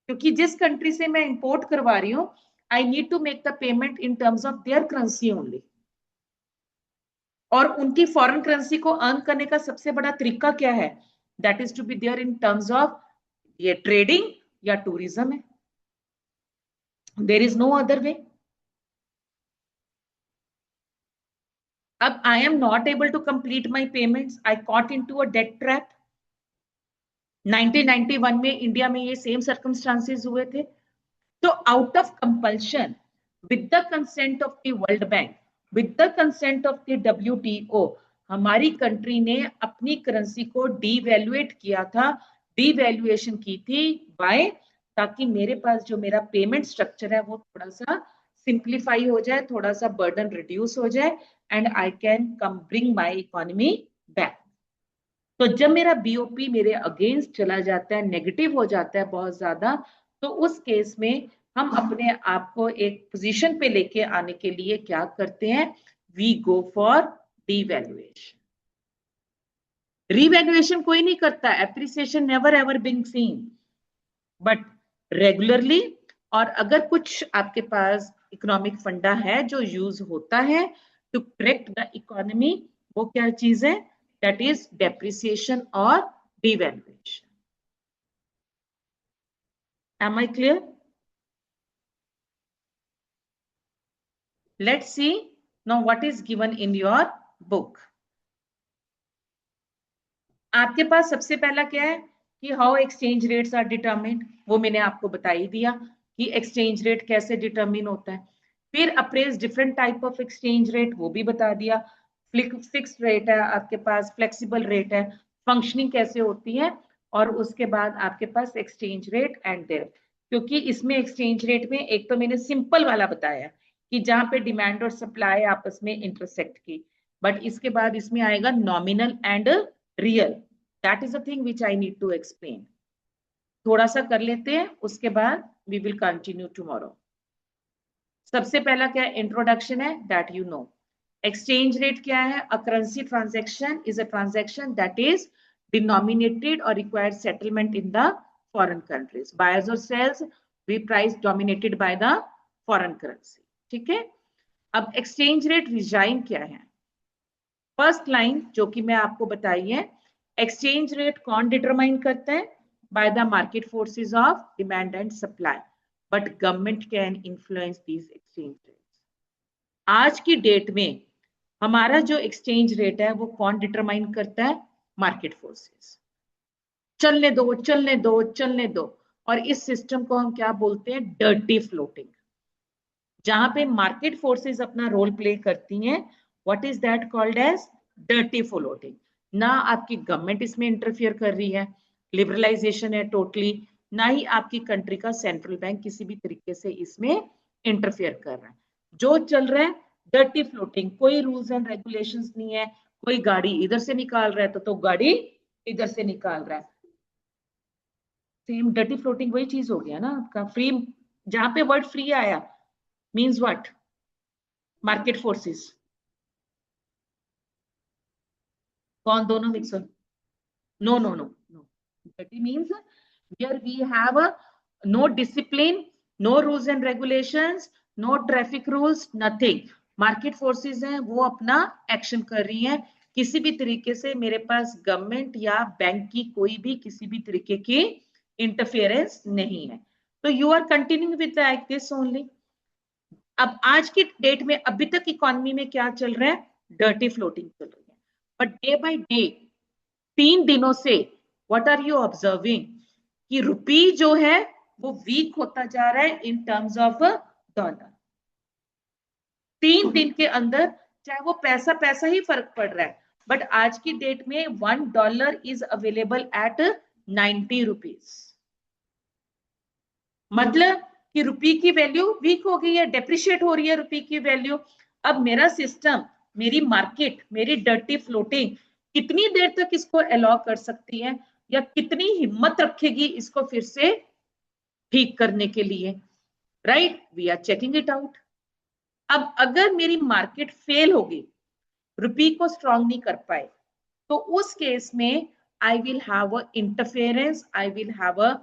क्योंकि जिस कंट्री से मैं इंपोर्ट करवा रही हूँ, I need to make the payment in terms of their currency only. और उनकी फॉरेन करेंसी को अर्न करने का सबसे बड़ा तरीका क्या है? That is to be there in terms of ये ट्रेडिंग या टूरिज्म है. There is no other way. अब I am not able to complete my payments. I caught into a debt डेट ट्रैप. 1991 में इंडिया में ये सेम सर्कमस्टांसेस हुए थे. तो out of compulsion, with the consent of the world bank, with the consent of the WTO, हमारी country ने अपनी करेंसी को डीवैल्यूएट किया था, डीवैल्यूएशन की थी बाय, ताकि मेरे पास जो मेरा पेमेंट स्ट्रक्चर है वो थोड़ा सा सिंप्लीफाई हो जाए, थोड़ा सा बर्डन रिड्यूस हो जाए, and I can come bring my economy back. तो जब मेरा BOP मेरे अगेंस्ट चला जाता है, नेगेटिव हो जाता है बहुत ज्यादा, तो उस केस में हम अपने आप को एक पोजीशन पे लेके आने के लिए क्या करते हैं? We go for devaluation. Revaluation कोई नहीं करता, appreciation never ever being seen, but regularly. और अगर कुछ आपके पास इकोनॉमिक फंडा है जो यूज होता है टू करेक्ट द इकोनॉमी, वो क्या चीज है? दैट इज डेप्रिसिएशन और devaluation. Am I clear? Let's see now what is given in your book. आपके पास सबसे पहला क्या है कि how exchange rates are determined. वो मैंने आपको बता ही दिया कि एक्सचेंज रेट कैसे डिटरमिन होता है. फिर apprise different type of exchange rate, वो भी बता दिया. फिक्स्ड रेट है आपके पास, फ्लेक्सिबल रेट है, फंक्शनिंग कैसे होती है, और उसके बाद आपके पास एक्सचेंज रेट एंड डेप्थ. क्योंकि इसमें एक्सचेंज रेट में एक तो मैंने सिंपल वाला बताया कि जहां पे डिमांड और सप्लाई आपस में इंटरसेक्ट की, बट इसके बाद इसमें आएगा nominal and real. That is a thing which I need to explain. थोड़ा सा कर लेते हैं, उसके बाद वी विल कंटिन्यू टुमारो. सबसे पहला क्या इंट्रोडक्शन है, that you know. Exchange rate क्या है? A currency transaction is a transaction that is denominated or required settlement in the foreign countries. Buyers or sells with price dominated by the foreign currency. ठीक है. अब exchange rate resign क्या है? First line जो कि मैं आपको बताई है, एक्सचेंज रेट कौन डिटरमाइन करता है? By the market forces of demand and supply, but government can influence these exchange rates. आज की डेट में हमारा जो एक्सचेंज रेट है वो कौन डिटरमाइन करता है? Market forces. चलने दो चलने दो चलने दो. और इस सिस्टम को हम क्या बोलते हैं? Dirty floating. जहां पे मार्केट फोर्सेस अपना रोल प्ले करती हैं, what is that called as dirty floating. ना आपकी गवर्नमेंट इसमें इंटरफियर कर रही है, लिबरलाइजेशन है टोटली, ना ही आपकी कंट्री का सेंट्रल बैंक किसी भी तरीके से इसमें इंटरफियर कर रहा है. जो चल रहा है डर्टी फ्लोटिंग, कोई रूल्स एंड रेगुलेशंस नहीं है. कोई गाड़ी इधर से निकाल रहा है तो गाड़ी इधर से निकाल रहा है. सेम डर्टी फ्लोटिंग वही चीज हो गया ना आपका. फ्री, जहां पे वर्ड फ्री आया मींस व्हाट? Market forces. कौन? दोनों मिक्स हो? No no no no. Dirty means here we have no discipline, no rules and regulations, no traffic rules, nothing. Market forces हैं, वो अपना एक्शन कर रही हैं. किसी भी तरीके से मेरे पास गवर्नमेंट या बैंक की कोई भी किसी भी तरीके की इंटरफेरेंस नहीं है. तो you are continuing with like this only. अब आज की डेट में अभी तक इकोनॉमी में क्या चल रहा है? डर्टी फ्लोटिंग चल रही है. बट डे बाय डे, 3 दिनों से व्हाट आर यू ऑब्जर्विंग कि रुपी जो है वो वीक होता जा रहा है इन टर्म्स ऑफ डॉलर. 3 दिन के अंदर, चाहे वो पैसा पैसा ही फर्क पड़ रहा है, बट आज की डेट में $1 इज अवेलेबल एट 90 रुपीज. मतलब कि रुपी की वैल्यू वीक हो गई है, डेप्रिशिएट हो रही है रुपी की वैल्यू. अब मेरा सिस्टम, मेरी मार्केट, मेरी डर्टी फ्लोटिंग कितनी देर तक इसको अलाउ कर सकती है, या कितनी हिम्मत रखेगी इसको फिर से ठीक करने के लिए? Right, we are checking it out. अब अगर मेरी मार्केट फेल होगी, रुपी को स्ट्रॉन्ग नहीं कर पाए, तो उस केस में आई will have a interference, I will have a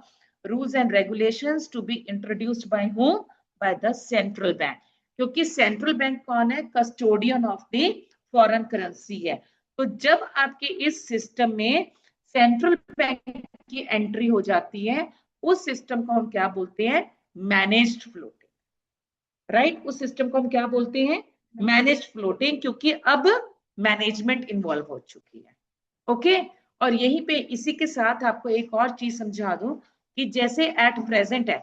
rules and regulations to be introduced by whom? By the central bank, क्योंकि सेंट्रल बैंक कौन है? Custodian of the foreign currency है। तो जब आपके इस सिस्टम में सेंट्रल बैंक की एंट्री हो जाती है, उस सिस्टम को हम क्या बोलते हैं? Managed floating. राइट, उस सिस्टम को हम क्या बोलते हैं? मैनेज्ड फ्लोटिंग, क्योंकि अब मैनेजमेंट इन्वॉल्व हो चुकी है। ओके, और यहीं पे इसी के साथ आपको एक और चीज समझा दूं कि जैसे एट प्रेजेंट है,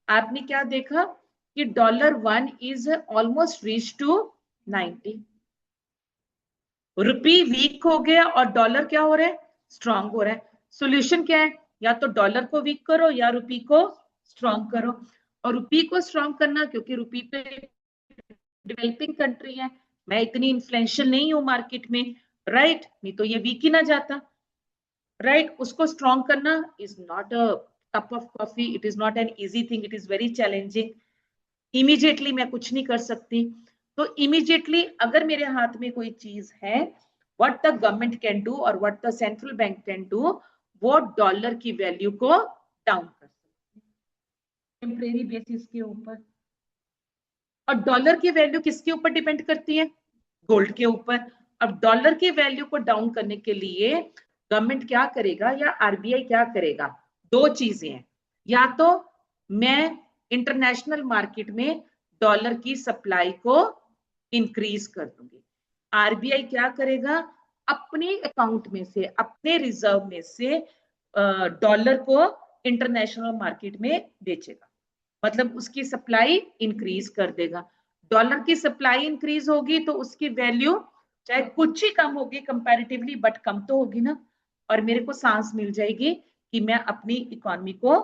आपने क्या देखा कि $1 is almost reach to 90। Rupee weak हो गया और डॉलर क्या हो रहा है? स्ट्रांग हो रहा है। सोल्यूशन क्या है? या तो डॉलर को वीक करो या रुपी को स्ट्रांग करो। और रुपी को स्ट्रांग करना, क्योंकि रुपी पे डेवलपिंग कंट्री है, मैं इतनी इन्फ्लुएंशियल नहीं हूं मार्केट में, राइट, नहीं तो ये वीक ही ना जाता। राइट, उसको स्ट्रांग करना is not a cup of coffee, it is not an easy thing, it is very challenging. Immediately मैं कुछ नहीं कर सकती। तो इमीडिएटली अगर मेरे हाथ में कोई चीज है, what the government can do और what the central bank can do, वो डॉलर की वैल्यू को डाउन कर सकते हैं टेम्परेरी बेसिस के ऊपर। और डॉलर की वैल्यू किसके ऊपर डिपेंड करती है? गोल्ड के ऊपर। अब डॉलर की वैल्यू को डाउन करने के लिए गवर्नमेंट क्या करेगा या आरबीआई क्या करेगा? दो चीजें हैं। या तो मैं इंटरनेशनल मार्केट में डॉलर की सप्लाई को इंक्रीज कर दूंगी। आरबीआई क्या करेगा? अपने अकाउंट में से, अपने रिजर्व में से डॉलर को इंटरनेशनल मार्केट में बेचेगा, मतलब उसकी सप्लाई इंक्रीज कर देगा। डॉलर की सप्लाई इंक्रीज होगी तो उसकी वैल्यू चाहे कुछ ही कम होगी कंपैरेटिवली, बट कम तो होगी ना, और मेरे को सांस मिल जाएगी कि मैं अपनी इकोनॉमी को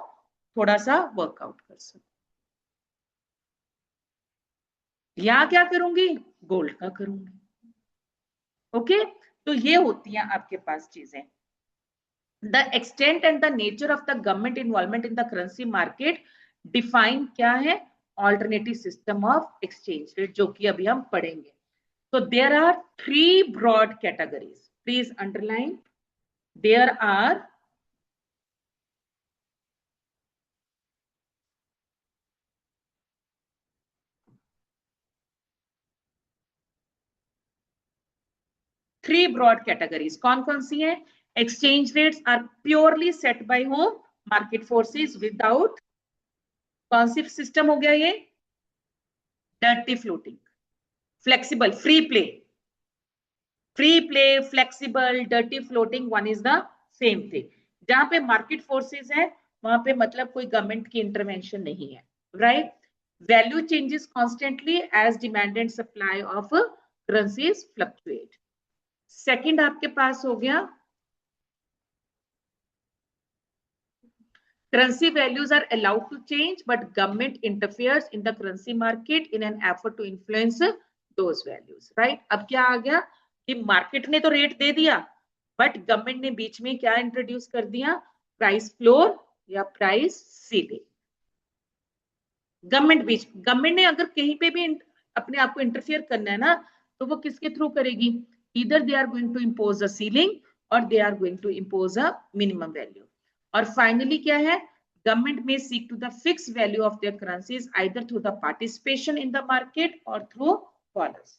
थोड़ा सा वर्कआउट कर सकूं। या क्या करूंगी? गोल्ड का करूंगी। ओके, तो ये होती हैं आपके पास चीजें। The extent and the nature of the government involvement in the currency market define क्या है? Alternative system of exchange rate, जो कि अभी हम पढ़ेंगे। So there are three broad categories. Please underline. There are three broad categories. कौन कौन सी हैं? Exchange rates are purely set by whom? Market forces without कौन सी सिस्टम हो गया ये? Dirty floating. Flexible, free play. Free play, flexible, dirty floating, one is the same thing. जहां पे market forces है वहां पे मतलब कोई गवर्नमेंट की इंटरवेंशन नहीं है, right? Value changes constantly as demand and supply of currencies fluctuate. Second आपके पास हो गया currency values are allowed to change but government interferes in the currency market in an effort to influence those values, right? अब क्या आ गया कि market ने तो रेट दे दिया, बट गवर्नमेंट ने बीच में क्या इंट्रोड्यूस कर दिया? प्राइस फ्लोर या प्राइस सीलिंग। गवर्नमेंट ने अगर कहीं पे भी अपने आप को इंटरफियर करना है ना, तो वो किसके थ्रू करेगी? इधर they are going to impose a ceiling और they are going to impose a minimum value. और फाइनली क्या है? Government may seek to the fix value of their currencies either through the participation in the market और through collars,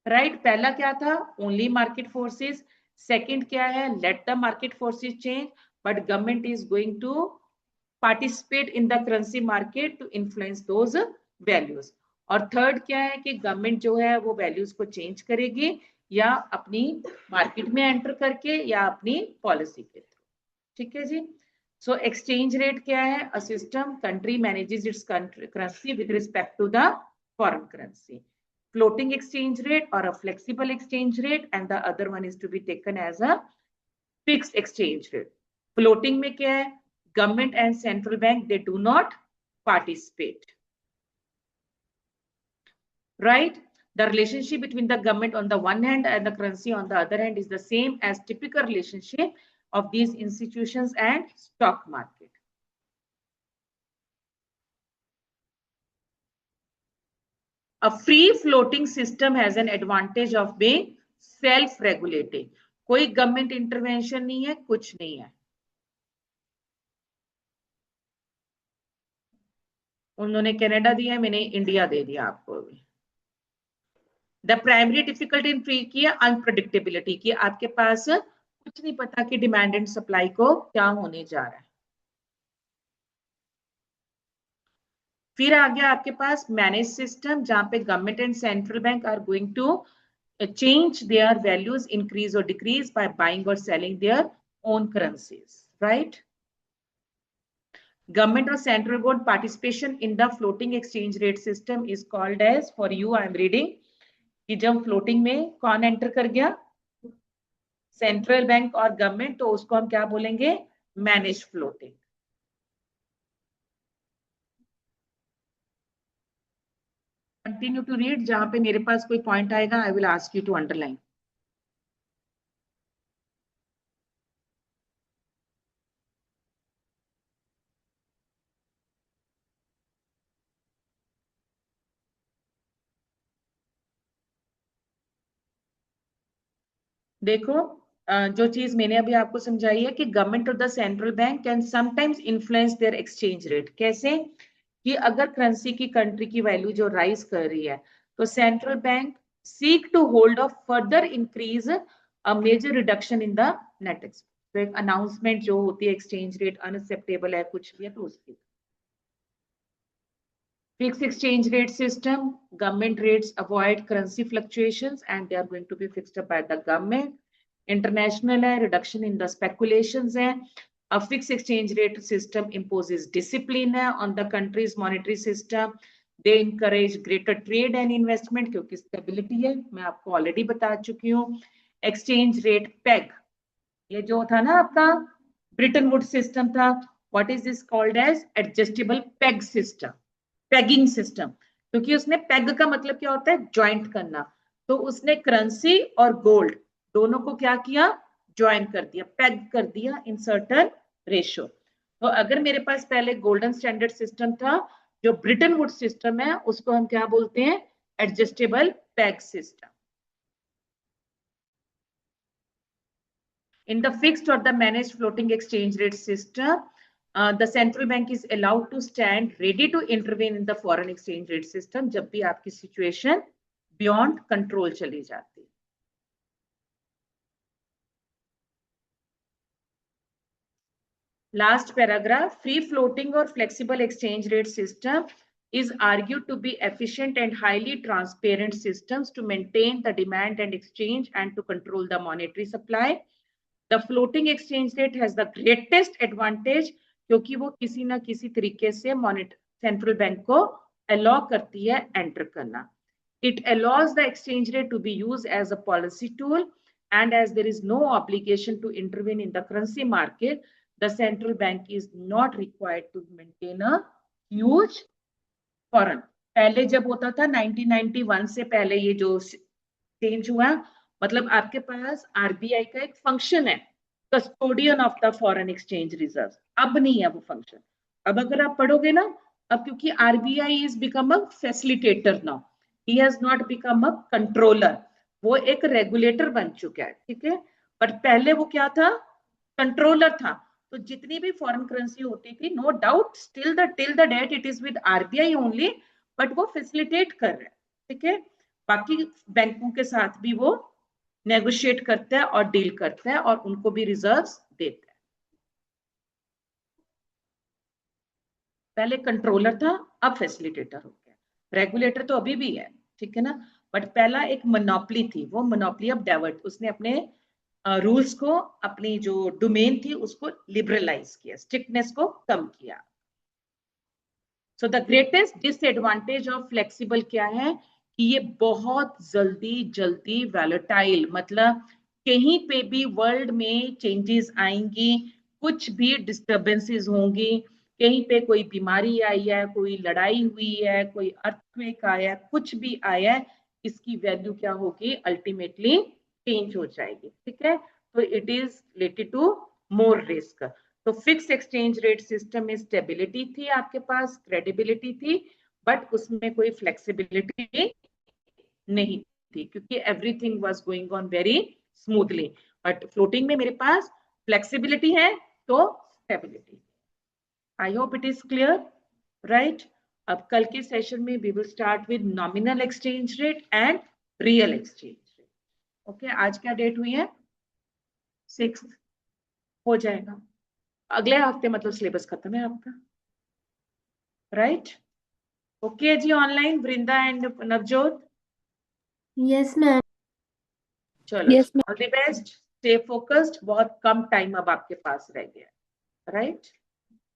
right? पहला क्या था? Only market forces. Second क्या है? Let the market forces change but government is going to participate in the currency market to influence those values. और third क्या है कि गवर्नमेंट जो है वो वैल्यूज को चेंज करेगी या अपनी मार्केट में एंटर करके या अपनी पॉलिसी के थ्रू। ठीक है जी। सो एक्सचेंज रेट क्या है? A system country manages its currency with respect to the foreign currency. Floating exchange rate और a flexible exchange rate and the other one is to be taken as a fixed exchange rate. Floating में क्या है? Government and central bank, they do not participate, right? The relationship between the government on the one hand and the currency on the other hand is the same as typical relationship of these institutions and stock market. A free floating system has an advantage of being self regulating. कोई government intervention नहीं है, कुछ नहीं है। उन्होंने Canada दिया, मैंने India दे दिया आपको भी। The primary difficulty in free की अनप्रडिक्टेबिलिटी की, आपके पास कुछ नहीं पता कि डिमांड एंड सप्लाई को क्या होने जा रहा है। फिर आ गया आपके पास मैनेज सिस्टम, जहां पे government and central bank are going to change their values, increase or decrease by buying or selling their own currencies, right? Government or central board participation in the floating exchange rate system is called as, for you I am reading, कि जब floating में कौन enter कर गया, central bank और government, तो उसको हम क्या बोलेंगे, manage floating. Continue to read, जहां पे मेरे पास कोई पॉइंट आएगा I will ask you to underline. देखो, जो चीज मैंने अभी आपको समझाई है कि गवर्नमेंट और the central bank can sometimes influence their exchange rate. कैसे कि अगर करेंसी की कंट्री की वैल्यू जो राइज कर रही है, तो central bank seek to hold off further increase a major reduction in the net export. तो एक अनाउंसमेंट जो होती है एक्सचेंज रेट अनएक्सेप्टेबल है कुछ भी है, तो उसकी fixed exchange rate system, government rates avoid currency fluctuations and they are going to be fixed up by the government. International है, reduction in the speculations है. A fixed exchange rate system imposes discipline है on the country's monetary system. They encourage greater trade and investment क्योंकि stability है, मैं आपको already बता चुकी हूँ. Exchange rate peg, ये जो था ना आपका ब्रिटन वुड सिस्टम था, what is this called as adjustable peg system, pegging system, क्योंकि उसने पेग का मतलब क्या होता है, ज्वाइंट करना, तो उसने करेंसी और गोल्ड दोनों को क्या किया, ज्वाइन कर दिया, पेग कर दिया इन सर्टेन रेशियो। तो अगर मेरे पास पहले गोल्डन स्टैंडर्ड सिस्टम था, जो ब्रिटन वुड सिस्टम है, उसको हम क्या बोलते हैं, adjustable peg system. In the fixed or the managed floating exchange rate system, the central bank is allowed to stand ready to intervene in the foreign exchange rate system जब भी आपकी situation beyond control चली जाती है। Last paragraph, free floating or flexible exchange rate system is argued to be efficient and highly transparent systems to maintain the demand and exchange and to control the monetary supply. The floating exchange rate has the greatest advantage क्योंकि वो किसी ना किसी तरीके से central bank को allow करती है एंटर करना. It allows the exchange rate to be used as a policy tool, and as there is no obligation to intervene in the currency market, the central bank is not required to maintain a huge foreign. पहले जब होता था 1991 से पहले ये जो change हुआ, मतलब आपके पास आरबीआई का एक फंक्शन है, custodian of the foreign exchange reserve, अब नहीं है वो फंक्शन. अब अगर आप पढ़ोगे ना, अब क्योंकि RBI is become a facilitator now, he has not become a controller, वो एक रेगुलेटर बन चुका है, ठीक है. बट पहले वो क्या था, कंट्रोलर था. तो जितनी भी फॉरेन करेंसी होती थी, no doubt till the date it is with RBI only, but वो फैसिलिटेट कर रहे हैं, ठीक है. बाकी बैंकों के साथ भी वो नेगोशिएट करता है और डील करता है और उनको भी रिजर्व्स देता है. पहले कंट्रोलर था, अब फैसिलिटेटर हो गया. रेगुलेटर तो अभी भी है, ठीक है ना, बट पहला एक मोनोपोली थी, वो मोनोपोली अब डाइवर्ट, उसने अपने रूल्स को, अपनी जो डोमेन थी उसको लिबरलाइज किया, स्ट्रिक्टनेस को कम किया. So the greatest disadvantage of flexible क्या है कि ये बहुत जल्दी वैलेटाइल, मतलब कहीं पे भी वर्ल्ड में चेंजेस आएंगी, कुछ भी डिस्टर्बेंसेस होंगी, कहीं पे कोई बीमारी आई है, कोई लड़ाई हुई है, कोई अर्थक्वेक आया, कुछ भी आया है, इसकी वैल्यू क्या होगी, अल्टीमेटली चेंज हो जाएगी, ठीक है. तो it is related to more risk. तो फिक्स एक्सचेंज रेट सिस्टम में स्टेबिलिटी थी, आपके पास क्रेडिबिलिटी थी, बट उसमें कोई फ्लेक्सिबिलिटी नहीं थी क्योंकि everything was going on very smoothly. But floating में मेरे पास फ्लेक्सिबिलिटी है तो stability. I hope it is clear, right. अब कल के सेशन में we will start with nominal exchange rate and real exchange rate. Okay, आज क्या डेट हुई है? 6 हो जाएगा अगले हफ्ते, मतलब सिलेबस खत्म है आपका, राइट? ओके जी, online Vrinda and Navjot, yes ma'am. चलो yes all the best, stay focused, बहुत कम टाइम अब आपके पास रह गया, राइट?